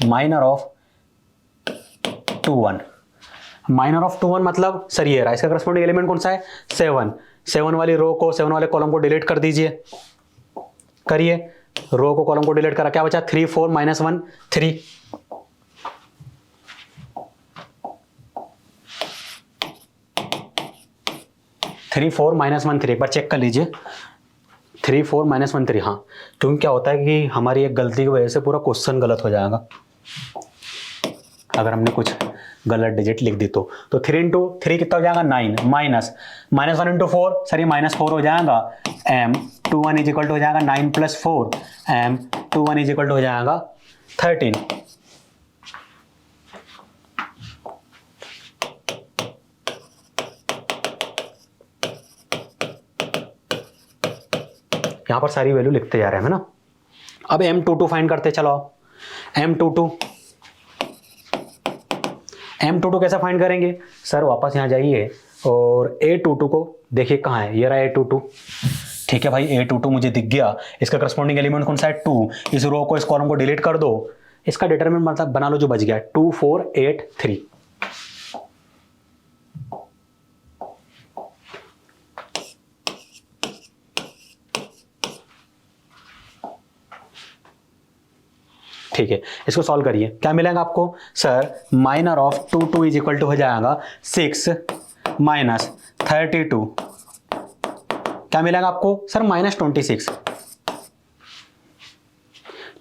माइनर ऑफ 2 1, माइनर ऑफ 2 1 मतलब सर ये रहा, इसका करस्पॉन्डिंग एलिमेंट कौन सा है 7, 7 वाली रो को 7 वाले कॉलम को डिलीट कर दीजिए, करिए, रो को कॉलम को डिलीट करा, क्या बचा 3 4 -1 3। 3 4 -1 3, एक बार चेक कर लीजिए 3 4 -1 3। हाँ, क्योंकि क्या होता है कि हमारी एक गलती की वजह से पूरा क्वेश्चन गलत हो जाएगा अगर हमने कुछ गलत डिजिट लिख दी तो 3 इंटू 3 कितना हो जाएगा 9 -1 इंटू 4 सर ये -4 हो जाएगा। M21 इज इक्वल टू हो जाएगा 9 + 4, M21 इज इक्वल टू हो जाएगा 13। यहां पर सारी वैल्यू लिखते जा रहे हैं ना। अब M22 फाइंड करते चलो। M22 कैसे फाइंड करेंगे सर, वापस यहाँ जाइए और A22 को देखिए कहाँ है, ये रहा A22। ठीक है भाई, A22 मुझे दिख गया, इसका करस्पॉन्डिंग एलिमेंट कौन सा है 2, इस रो को इस कॉलम को डिलीट कर दो, इसका डिटरमिनेंट मतलब बना लो जो बच गया 2 4 8 3। ठीक है, इसको सॉल्व करिए, क्या मिलेगा आपको sir, minor of 2 2 is equal to हो जाएगा 6 -32, क्या मिलेगा आपको सर -26।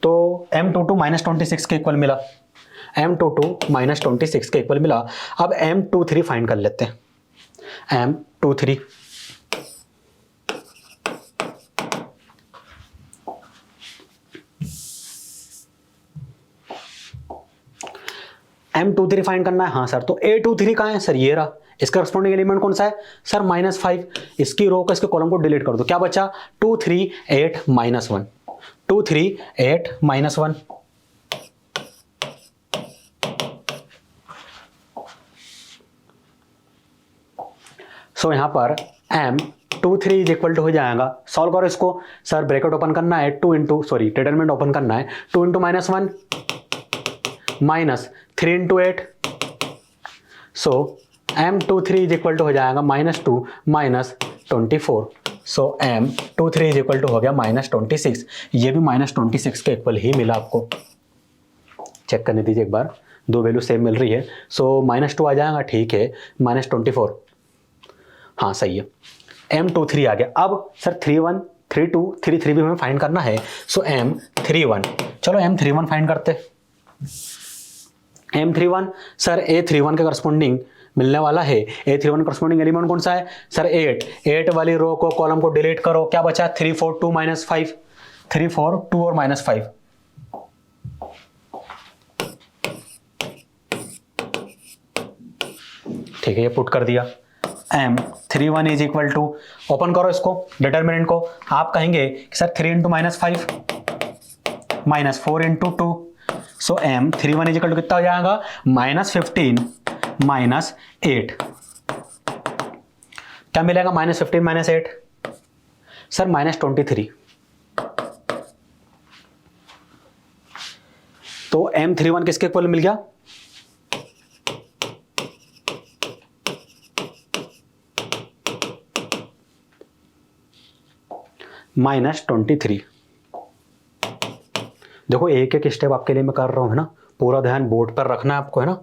तो M22 -26 के इक्वल मिला, M22 -26 के इक्वल मिला। अब M23 फाइंड कर लेते हैं। M23 M23 फाइंड करना है। हाँ सर, तो A23 कहाँ है सर, ये रहा, इसका करस्पॉन्डिंग एलिमेंट कौन सा है सर -5, इसकी रो को इसके कॉलम को डिलीट कर दो, क्या बचा 2 3 8 -1, 2 3 8 -1। सो यहां पर M23 इज इक्वल टू हो जाएगा, सॉल्व करो इसको सर, ब्रैकेट ओपन करना है 2 इंटू सॉरी डिटरमिनेंट ओपन करना है 2 into -1 -3 into 8। So M23 is equal to हो जाएगा -2 -24। सो M23 इज इक्वल टू हो गया -26। ये भी -26 के इक्वल ही मिला आपको, चेक करने दीजिए एक बार, दो वैल्यू सेम मिल रही है। सो -2 आ जाएगा, ठीक है, -24, हाँ सही है, M23 आ गया। अब सर 31 32 33 भी हमें फाइंड करना है। सो M31, चलो M31 फाइंड करते। M31 सर A31 के करस्पॉन्डिंग मिलने वाला है, A31 करस्पॉन्डिंग एलिमेंट कौन सा है सर 8 वाली रो को कॉलम को डिलीट करो, क्या बचा 3 4 2 -5, 3 4 2 और -5। ठीक है, ये पुट कर दिया। M31 is equal to, open करो इसको डिटरमिनेंट को, आप कहेंगे कि sir 3 into -5 -4 into 2। So M31 is equal to कितना हो जाएगा -15 -8, क्या मिलेगा -15 -8, सर -23, तो M31 किसके इक्वल मिल गया? -23। देखो एक एक स्टेप आपके लिए मैं कर रहा हूं, है ना, पूरा ध्यान बोर्ड पर रखना है आपको, है ना,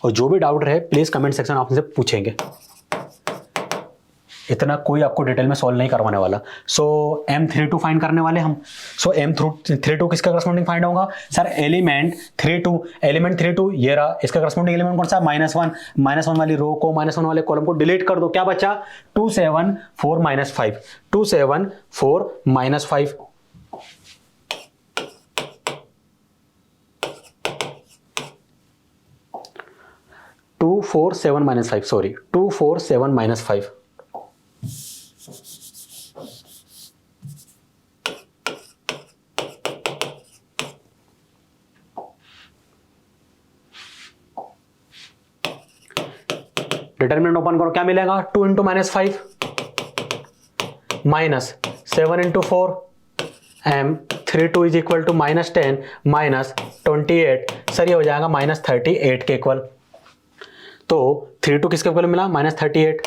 और जो भी डाउट रहे प्लीज कमेंट सेक्शन आपसे पूछेंगे, इतना कोई आपको डिटेल में सॉल्व नहीं करवाने वाला। सो M32 फाइंड करने वाले हम। सो M32 किसका करस्पॉन्डिंग फाइंड होगा? सर एलिमेंट 32 ये रहा, इसका करस्पॉन्डिंग एलिमेंट कौन सा? -1 वाली रो को, -1 वाले कॉलम को डिलीट कर दो, क्या बचा? 2 7 4 -5, 2 7 4 -5, टू 4 7 -5, सॉरी 2 4 7 -5। डिटरमिनेंट ओपन करो, क्या मिलेगा? 2 × -5 -7 × 4 M32 is equal to -10 -28। Sir ये हो जाएगा -38 के इक्वल। तो 32 किसके इक्वल मिला? -38।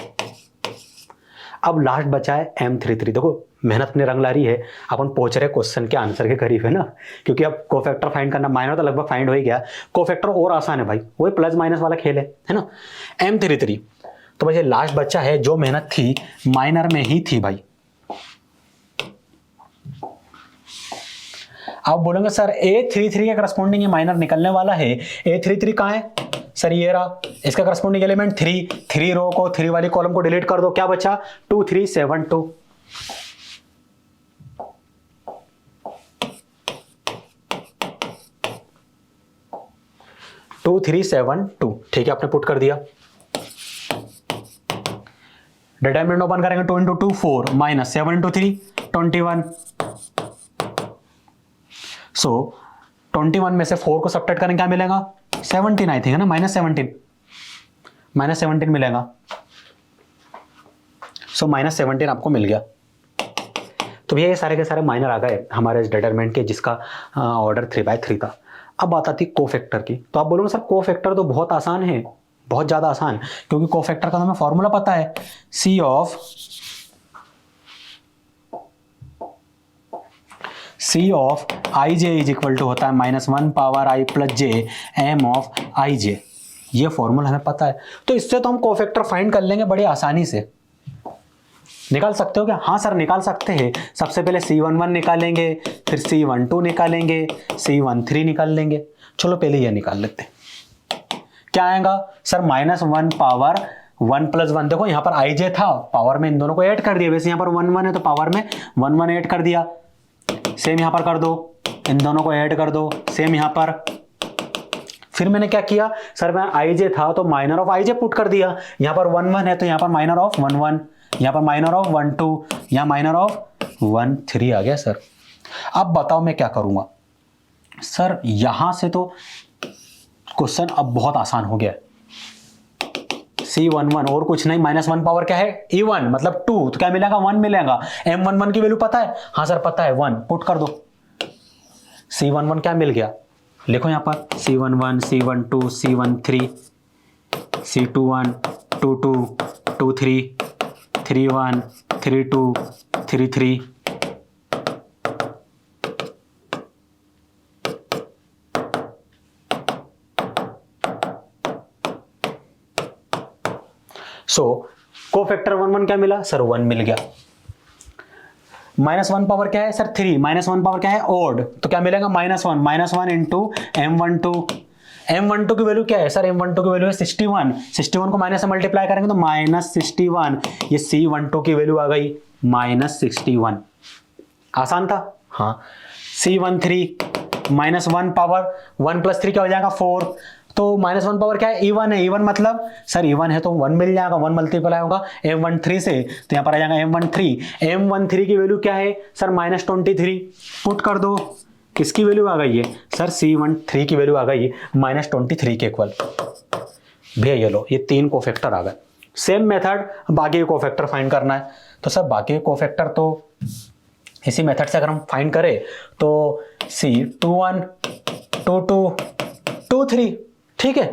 अब लास्ट बचा है M33। देखो मेहनत अपने रंग ला रही है, अपन पहुंच रहे क्वेश्चन के आंसर के करीब, है ना, क्योंकि अब कोफैक्टर फाइंड करना, माइनर तो लगभग फाइंड हो ही गया, कोफैक्टर और आसान है भाई, वही प्लस माइनस वाला खेल है ना। M33 तो भाई लास्ट बच्चा है, जो मेहनत थी माइनर में ही थी भाई। आप बोलेंगे सर A33 के करस्पॉन्डिंग ये माइनर निकलने वाला है, A33 कहाँ है? सर ये रहा, इसका करस्पॉन्डिंग एलिमेंट 3 रो को, 3 वाली कॉलम को डिलीट कर दो, क्या बचा? 2 3 7 2। टू 3 7 2, ठीक है, आपने पुट कर दिया। डिटरमिनेंट ओपन करेंगे, 2 × 2 4 -7 × 3 21। सो 21 में से 4 को सब्ट्रैक्ट करें, क्या मिलेगा? 17 आई थिंक, है ना, -17 मिलेगा। सो -17 आपको मिल गया। तो भैया ये सारे के सारे माइनर आ गए हमारे इस डिटरमिनेंट के, जिसका ऑर्डर 3/3 था। अब बात आती कोफैक्टर की। तो आप बोलोगे सर कोफैक्टर तो बहुत आसान है, बहुत ज़्यादा आसान, क्योंकि कोफैक्टर का हमें फॉर्मूला पता है, C of ij is equal to होता है -1 power i plus j m of ij। ये फॉर्मूला हमें पता है, तो इससे तो हम कोफैक्टर फाइंड कर लेंगे बड़ी आसानी से। निकाल सकते हो क्या? हाँ सर निकाल सकते हैं। सबसे पहले C11 निकालेंगे, फिर C12 निकालेंगे, C13 निकाल लेंगे। चलो पहले ये निकाल लेते हैं, क्या आएगा? Sir -1 power 1 + 1। देखो यहाँ पर ij था, पावर में इन दोनों को ऐड कर दिया, वैसे यहाँ पर 1 1 है तो पावर में 1 1 ऐड कर दिया। सेम यहाँ पर कर दो, इन दोनों को ऐड कर दो, सेम यहाँ पर। फिर मैंने क्या किया? सर मैं ij था तो माइनर ऑफ ij पुट कर दिया। यहाँ पर 1 1 है तो यहाँ पर माइनर ऑफ 1 1, यहाँ पर माइनर ऑफ 1 2, यहाँ माइनर ऑफ 1 3 आ गया सर। अब बताओ मैं क्या करूंगा? सर यहां से तो क्वेश्चन अब बहुत आसान हो गया। C11 और कुछ नहीं, -1 पावर क्या है? E1 मतलब 2, तो क्या मिलेगा? 1 मिलेगा। M11 की वैल्यू पता है? हाँ सर पता है, 1 पुट कर दो। C11 क्या मिल गया? लिखो यहाँ पर C11 C12 C13 C21 22 23 31 32 33। सो कोफैक्टर 1 1 क्या मिला? सर 1 मिल गया। -1 पावर क्या है? सर 3, -1 पावर क्या है? ऑड, तो क्या मिलेगा? -1 × M12। M12 की वैल्यू क्या है? सर M12 की वैल्यू है 61। 61 को माइनस से मल्टीप्लाई करेंगे तो -61। ये C12 की वैल्यू आ गई -61। आसान था? हाँ। C13 -1 पावर 1 + 3 क्या हो जाएगा? 4। तो -1 पावर क्या है? E1 है। E1 मतलब सर E1 है तो 1 मिल जाएगा, 1 मल्टीप्लाई होगा M13 से, तो यहाँ पर आ जाएगा M13। M13 की वैल्यू क्या है? सर -23 पुट कर दो। किसकी वैल्यू आ गई है? सर C13 की वैल्यू आ गई -23 के इक्वल। भैया ये लो, ये 3 कोफैक्टर आ गए। सेम मेथड बाकी कोफैक्टर फाइंड करना है। तो सर बाकी कोफैक्टर तो इसी मेथड से अगर हम फाइंड करें तो सी 2 1 2 2 2 3, ठीक है।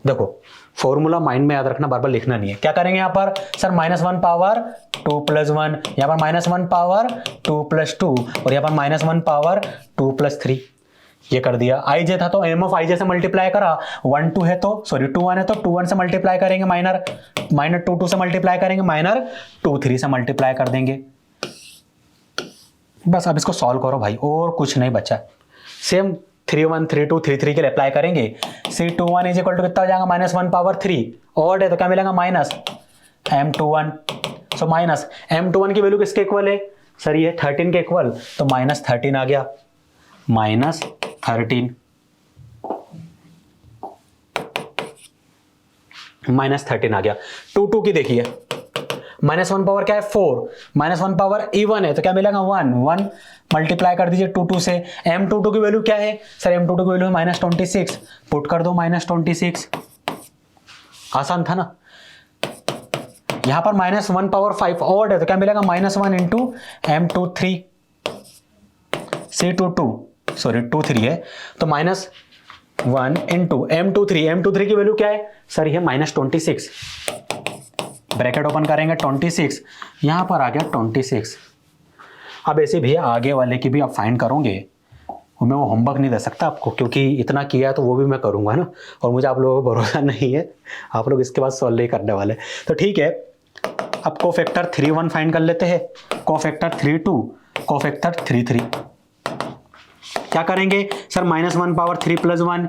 देखो फॉर्मूला माइंड में याद रखना, बार बार लिखना नहीं है। क्या करेंगे यहाँ पर सर, -1 पावर 2 + 1, यहाँ पर -1 पावर 2 + 2 और यहाँ पर -1 पावर 2 + 3, ये कर दिया। आई था तो एम ऑफ आई से मल्टीप्लाई करा, 1 2 है तो सॉरी 2 1 है तो 2 1 से मल्टीप्लाई करेंगे, माइनर 2 2 से मल्टीप्लाई करेंगे, माइनर 2 3 से मल्टीप्लाई कर देंगे। बस अब इसको सॉल्व करो भाई, और कुछ नहीं बचा। सेम 3 1 3 2 3 3 के लिए अप्लाई करेंगे। C 2 1 इज इक्वल टू कितना हो जाएगा, -1 पावर 3, और है तो क्या मिलेगा minus M21, so minus M21 की वैल्यू किसके इक्वल है सर, ये 13 के इक्वल, तो -13 आ गया, -13 -13 आ गया। 2 2 की देखिए, -1 पावर क्या है 4, -1 पावर इवन है तो क्या मिलेगा 1 1, मल्टीप्लाई कर दीजिए 2 2 से। M22 की वैल्यू क्या है सर, M22 की वैल्यू है -26, पुट कर दो -26, आसान था ना। यहां पर -1 पावर 5 ऑड है तो क्या मिलेगा -1 इंटू M23 C22 सॉरी 23 है तो -1 इंटू M23 की वैल्यू क्या है सर, ये -26, ब्रैकेट ओपन करेंगे 26, यहां पर आ गया 26। अब ऐसे भैया आगे वाले की भी आप फाइंड करोगे, मैं वो होमवर्क नहीं दे सकता आपको, क्योंकि इतना किया है तो वो भी मैं करूंगा ना, और मुझे आप लोगों को भरोसा नहीं है, आप लोग इसके बाद सॉल्व नहीं करने वाले। तो ठीक है, अब कोफैक्टर 3 1 फाइंड कर लेते हैं, कोफैक्टर 3 2, कोफैक्टर 3 3। क्या करेंगे सर, -1 पावर 3 + 1,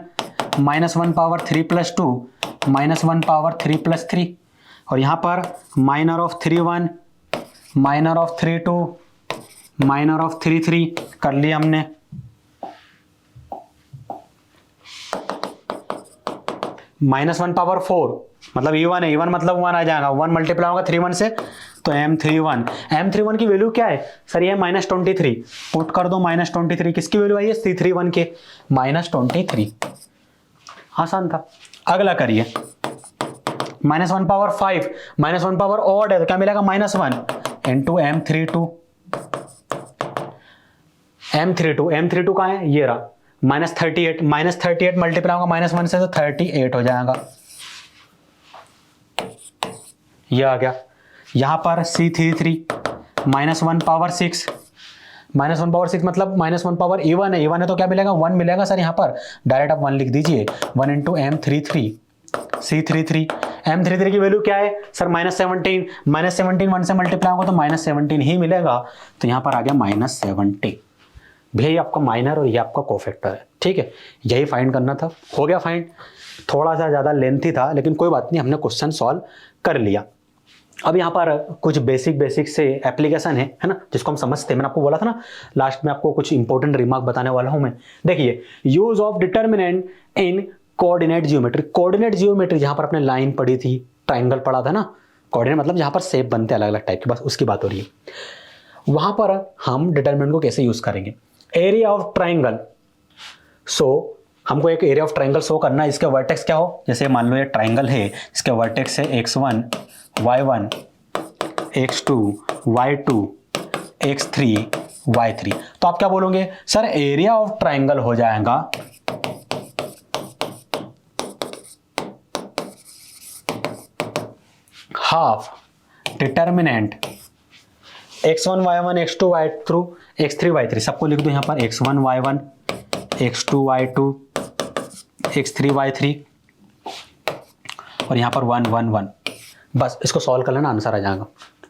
-1 पावर 3 + 2, -1 पावर 3 + 3, और यहां पर minor of 3 1, minor of 3 2, minor of 3 3 कर लिया हमने। -1 पावर 4 मतलब E1 है, E1 मतलब 1 आ जाएगा, 1 मल्टीप्लाई होगा 3 1 से तो M31 की वैल्यू क्या है सर, ये -23, पुट कर दो -23, किसकी वैल्यू आई है C31 के, -23, आसान था। अगला करिए, -1 पावर 5, -1 पावर ऑड है तो क्या मिलेगा -1 इंटू M32 कहाँ है, ये रहा -38 मल्टीप्लाई होगा -1 से तो 38 हो जाएगा, ये आ गया। यहां पर C33 -1 पावर 6, -1 पावर 6 मतलब -1 पावर E1 है तो क्या मिलेगा 1 मिलेगा सर, यहां पर डायरेक्ट आप 1 लिख दीजिए, 1 इंटू M33 C33, M33 की वैल्यू क्या है सर -17, -17 1 से मल्टीप्लाई होगा तो -17 ही मिलेगा, तो यहां पर आ गया -70। भैया ये आपका माइनर और ये आपका कोफैक्टर है, ठीक है, यही फाइंड करना था, हो गया फाइंड। थोड़ा सा ज़्यादा लेंथी था लेकिन कोई बात नहीं, हमने क्वेश्चन सॉल्व कर लिया। अब यहाँ पर कुछ बेसिक से एप्लीकेशन है ना, जिसको हम समझते हैं। मैंने आपको बोला था ना लास्ट में, आपको कुछ इंपॉर्टेंट रिमार्क बताने वाला हूँ मैं। देखिए, use of determinant in coordinate geometry, जहाँ पर आपने लाइन पढ़ी थी, ट्राइंगल पढ़ा था ना, कोऑर्डिनेट मतलब जहाँ पर शेप बनते हैं अलग अलग टाइप के, बस उसकी बात हो रही है। वहाँ पर हम डिटर्मिनेंट को कैसे यूज करेंगे, एरिया ऑफ ट्राइंगल। सो हमको एक एरिया ऑफ ट्राइंगल शो करना है, इसके वर्टेक्स क्या हो, जैसे मान लो ये ट्राइंगल है, इसके वर्टेक्स है x1 y1 x2 y2 x3 y3, तो आप क्या बोलोगे सर, एरिया ऑफ ट्राइंगल हो जाएगा half determinant x1 y1 x2 y2 x3 y3, सबको लिख दो यहाँ पर, x1 y1 x2 y2 x3 y3 और यहाँ पर 1 1 1, बस इसको सॉल्व कर लेना, आंसर आ जाएगा,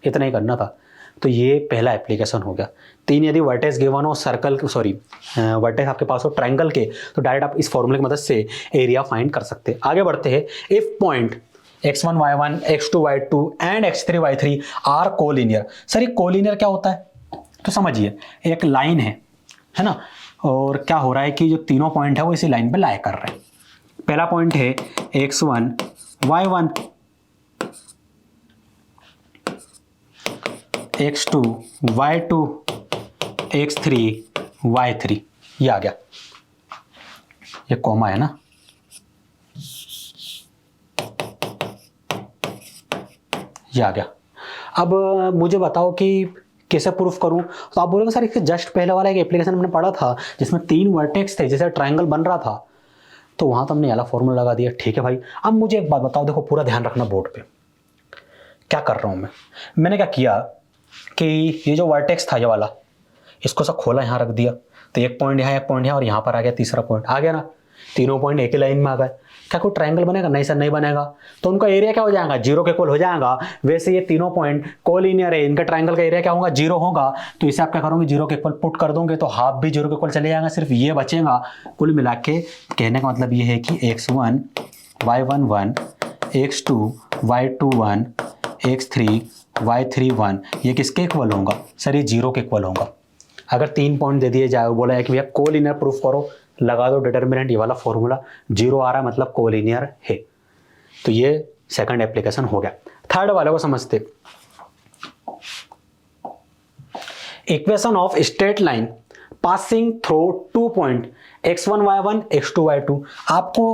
इतना ही करना था। तो ये पहला एप्लीकेशन हो गया। 3 यदि वर्टेक्स गिवन हो सर्कल, सॉरी वर्टेक्स आपके पास हो ट्राइंगल के, तो डायरेक्ट आप इस फॉर्मूले की मदद से एरिया फाइंड कर सकते हैं। आगे बढ़ते हैं, if point x1 y1 x2 y2 and x3 y3 are collinear. Sir ये कोलिनियर क्या होता है, तो समझिए, एक लाइन है ना, और क्या हो रहा है कि जो तीनों पॉइंट है वो इसी लाइन पे लाई कर रहे हैं। पहला पॉइंट है x1 y1 x2 y2 x3 y3, ये आ गया, ये कॉमा है ना, ये आ गया। अब मुझे बताओ कि कैसे प्रूफ करूं। तो आप बोलोगे सर इसके जस्ट पहले वाला एक एप्लीकेशन हमने पढ़ा था जिसमें 3 वर्टेक्स थे, जैसे ट्रायंगल बन रहा था, तो वहां तो हमने ये वाला फॉर्मूला लगा दिया। ठीक है भाई, अब मुझे एक बात बताओ, देखो पूरा ध्यान रखना बोर्ड पे क्या कर रहा हूं मैंने क्या किया कि ये जो वर्टेक्स था ये वाला, इसको सब खोला, यहाँ रख दिया, तो एक पॉइंट यहाँ, एक पॉइंट यहाँ, और यहाँ पर आ गया तीसरा पॉइंट, आ गया ना, तीनों पॉइंट एक ही लाइन में आ गए। क्या कोई ट्रायंगल बनेगा? नहीं सर नहीं बनेगा। तो उनका एरिया क्या हो जाएगा? 0 के इक्वल हो जाएगा। वैसे ये तीनों पॉइंट कोलिनियर है, इनका ट्रायंगल का एरिया क्या होगा? 0 होगा। तो इसे आप क्या करोगे? 0 के इक्वल पुट कर दोगे तो हाफ भी 0 के इक्वल चले जाएगा, सिर्फ ये बचेगा। कुल मिला के कहने का मतलब ये है कि x1 y11 x2 y21 x3 y31 ये किसके इक्वल होगा? सर ये 0 के इक्वल होगा। अगर 3 पॉइंट दे दिए जाए, बोला है कि भैया कोलिनियर प्रूफ करो, लगा दो डिटर्मिनेंट, ये वाला फॉर्मूला 0 आ रहा है मतलब कोलिनियर है। तो ये सेकंड एप्लीकेशन हो गया। थर्ड वाले को समझते, equation of straight line passing through 2 point x1 y1 x2 y2। आपको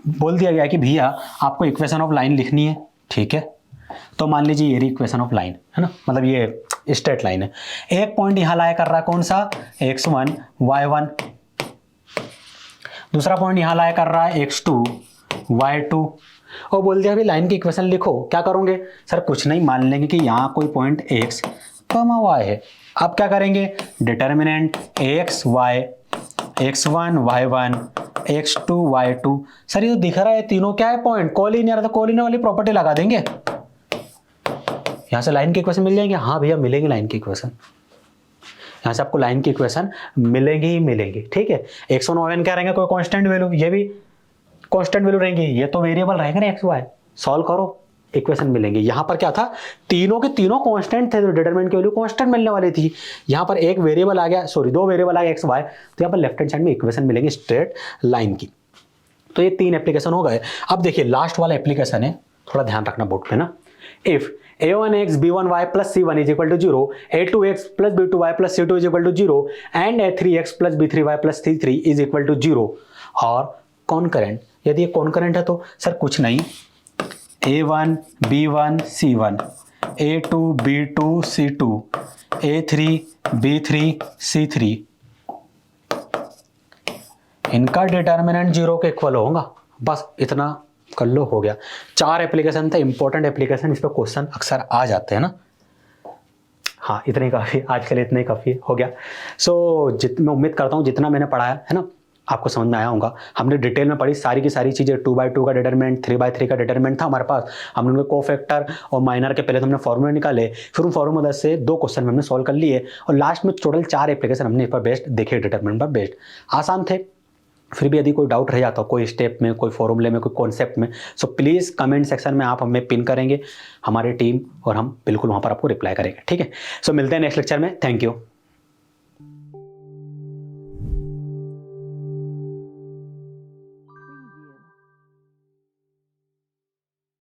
बोल दिया गया कि भैया आपको इक्वेशन ऑफ लाइन लिखनी है, ठीक है। तो मान लीजिए ये इक्वेशन ऑफ लाइन है ना, मतलब ये स्ट्रेट लाइन है। एक पॉइंट यहां लाया कर रहा है, कौन सा? x1 y1। दूसरा पॉइंट यहां लाया कर रहा है x2 y2। और बोल दिया अभी लाइन की इक्वेशन लिखो। क्या करोगे? सर कुछ नहीं, मान लेंगे कि यहां कोई पॉइंट x कमा y है। अब क्या करेंगे? Determinant x y x1 y1 x2 y2। Sir ये तो दिख रहा है तीनों क्या है? पॉइंट कोलिनियर, तो कोलिनियर वाली प्रॉपर्टी लगा देंगे, यहां से लाइन की इक्वेशन मिल जाएंगे। हाँ भैया मिलेंगे लाइन की इक्वेशन, यहां से आपको लाइन की इक्वेशन मिलेंगे ही मिलेंगे, ठीक है। x1 y1 क्या रहेंगे? कोई कांस्टेंट वैल्यू, ये भी कांस्टेंट वैल्यू रहेंगे, ये तो वेरिएबल रहेगा ना x y। सॉल्व करो, इक्वेशन मिलेंगे। यहां पर क्या था? तीनों के तीनों कांस्टेंट थे, तो डिटरमिनेंट की वैल्यू कांस्टेंट मिलने वाली थी। यहां पर एक वेरिएबल आ गया, सॉरी 2 वेरिएबल आ गया x y, तो यहां पर लेफ्ट हैंड साइड में इक्वेशन मिलेंगे स्ट्रेट लाइन की। तो ये 3 एप्लीकेशन हो गए। अब देखिए लास्ट वाला एप्लीकेशन है, थोड़ा ध्यान रखना बोर्ड पे ना। If a1x b1y plus c1 is equal to 0, a2x plus b2y plus c2 is equal to 0 and a3x plus b3y plus c3 is equal to 0 और कॉन्करेंट। यदि ये कॉन्करेंट है तो सर कुछ नहीं, a1 b1 c1 a2 b2 c2 a3 b3 c3 इनका determinant 0 के equal होगा। बस इतना कर लो, हो गया। 4 एप्लीकेशन थे, इंपॉर्टेंट एप्लीकेशन, इस पर क्वेश्चन अक्सर आ जाते हैं ना। हाँ इतने ही काफ़ी, आज के लिए इतना ही काफ़ी हो गया। सो मैं उम्मीद करता हूँ जितना मैंने पढ़ाया है ना आपको समझ में आया होगा। हमने डिटेल में पढ़ी सारी की सारी चीज़ें, 2/2 का डिटरमिनेंट, 3/3 का डिटरमिनेंट था हमारे पास। हमने उनके कोफैक्टर और माइनर के पहले तो हमने फॉर्मूले निकाले, फिर उन फॉर्मूले मदद से 2 क्वेश्चन हमने सॉल्व कर लिए, और लास्ट में टोटल 4 एप्लीकेशन हमने इस पर बेस्ड देखे, डिटरमिनेंट पर बेस्ड। आसान थे, फिर भी यदि कोई डाउट रह जाता हो कोई स्टेप में, कोई फॉर्मूले में, कोई कॉन्सेप्ट में, सो प्लीज़ कमेंट सेक्शन में आप हमें पिन करेंगे, हमारी टीम और हम बिल्कुल वहाँ पर आपको रिप्लाई करेंगे, ठीक है। सो मिलते हैं नेक्स्ट लेक्चर में। Thank you.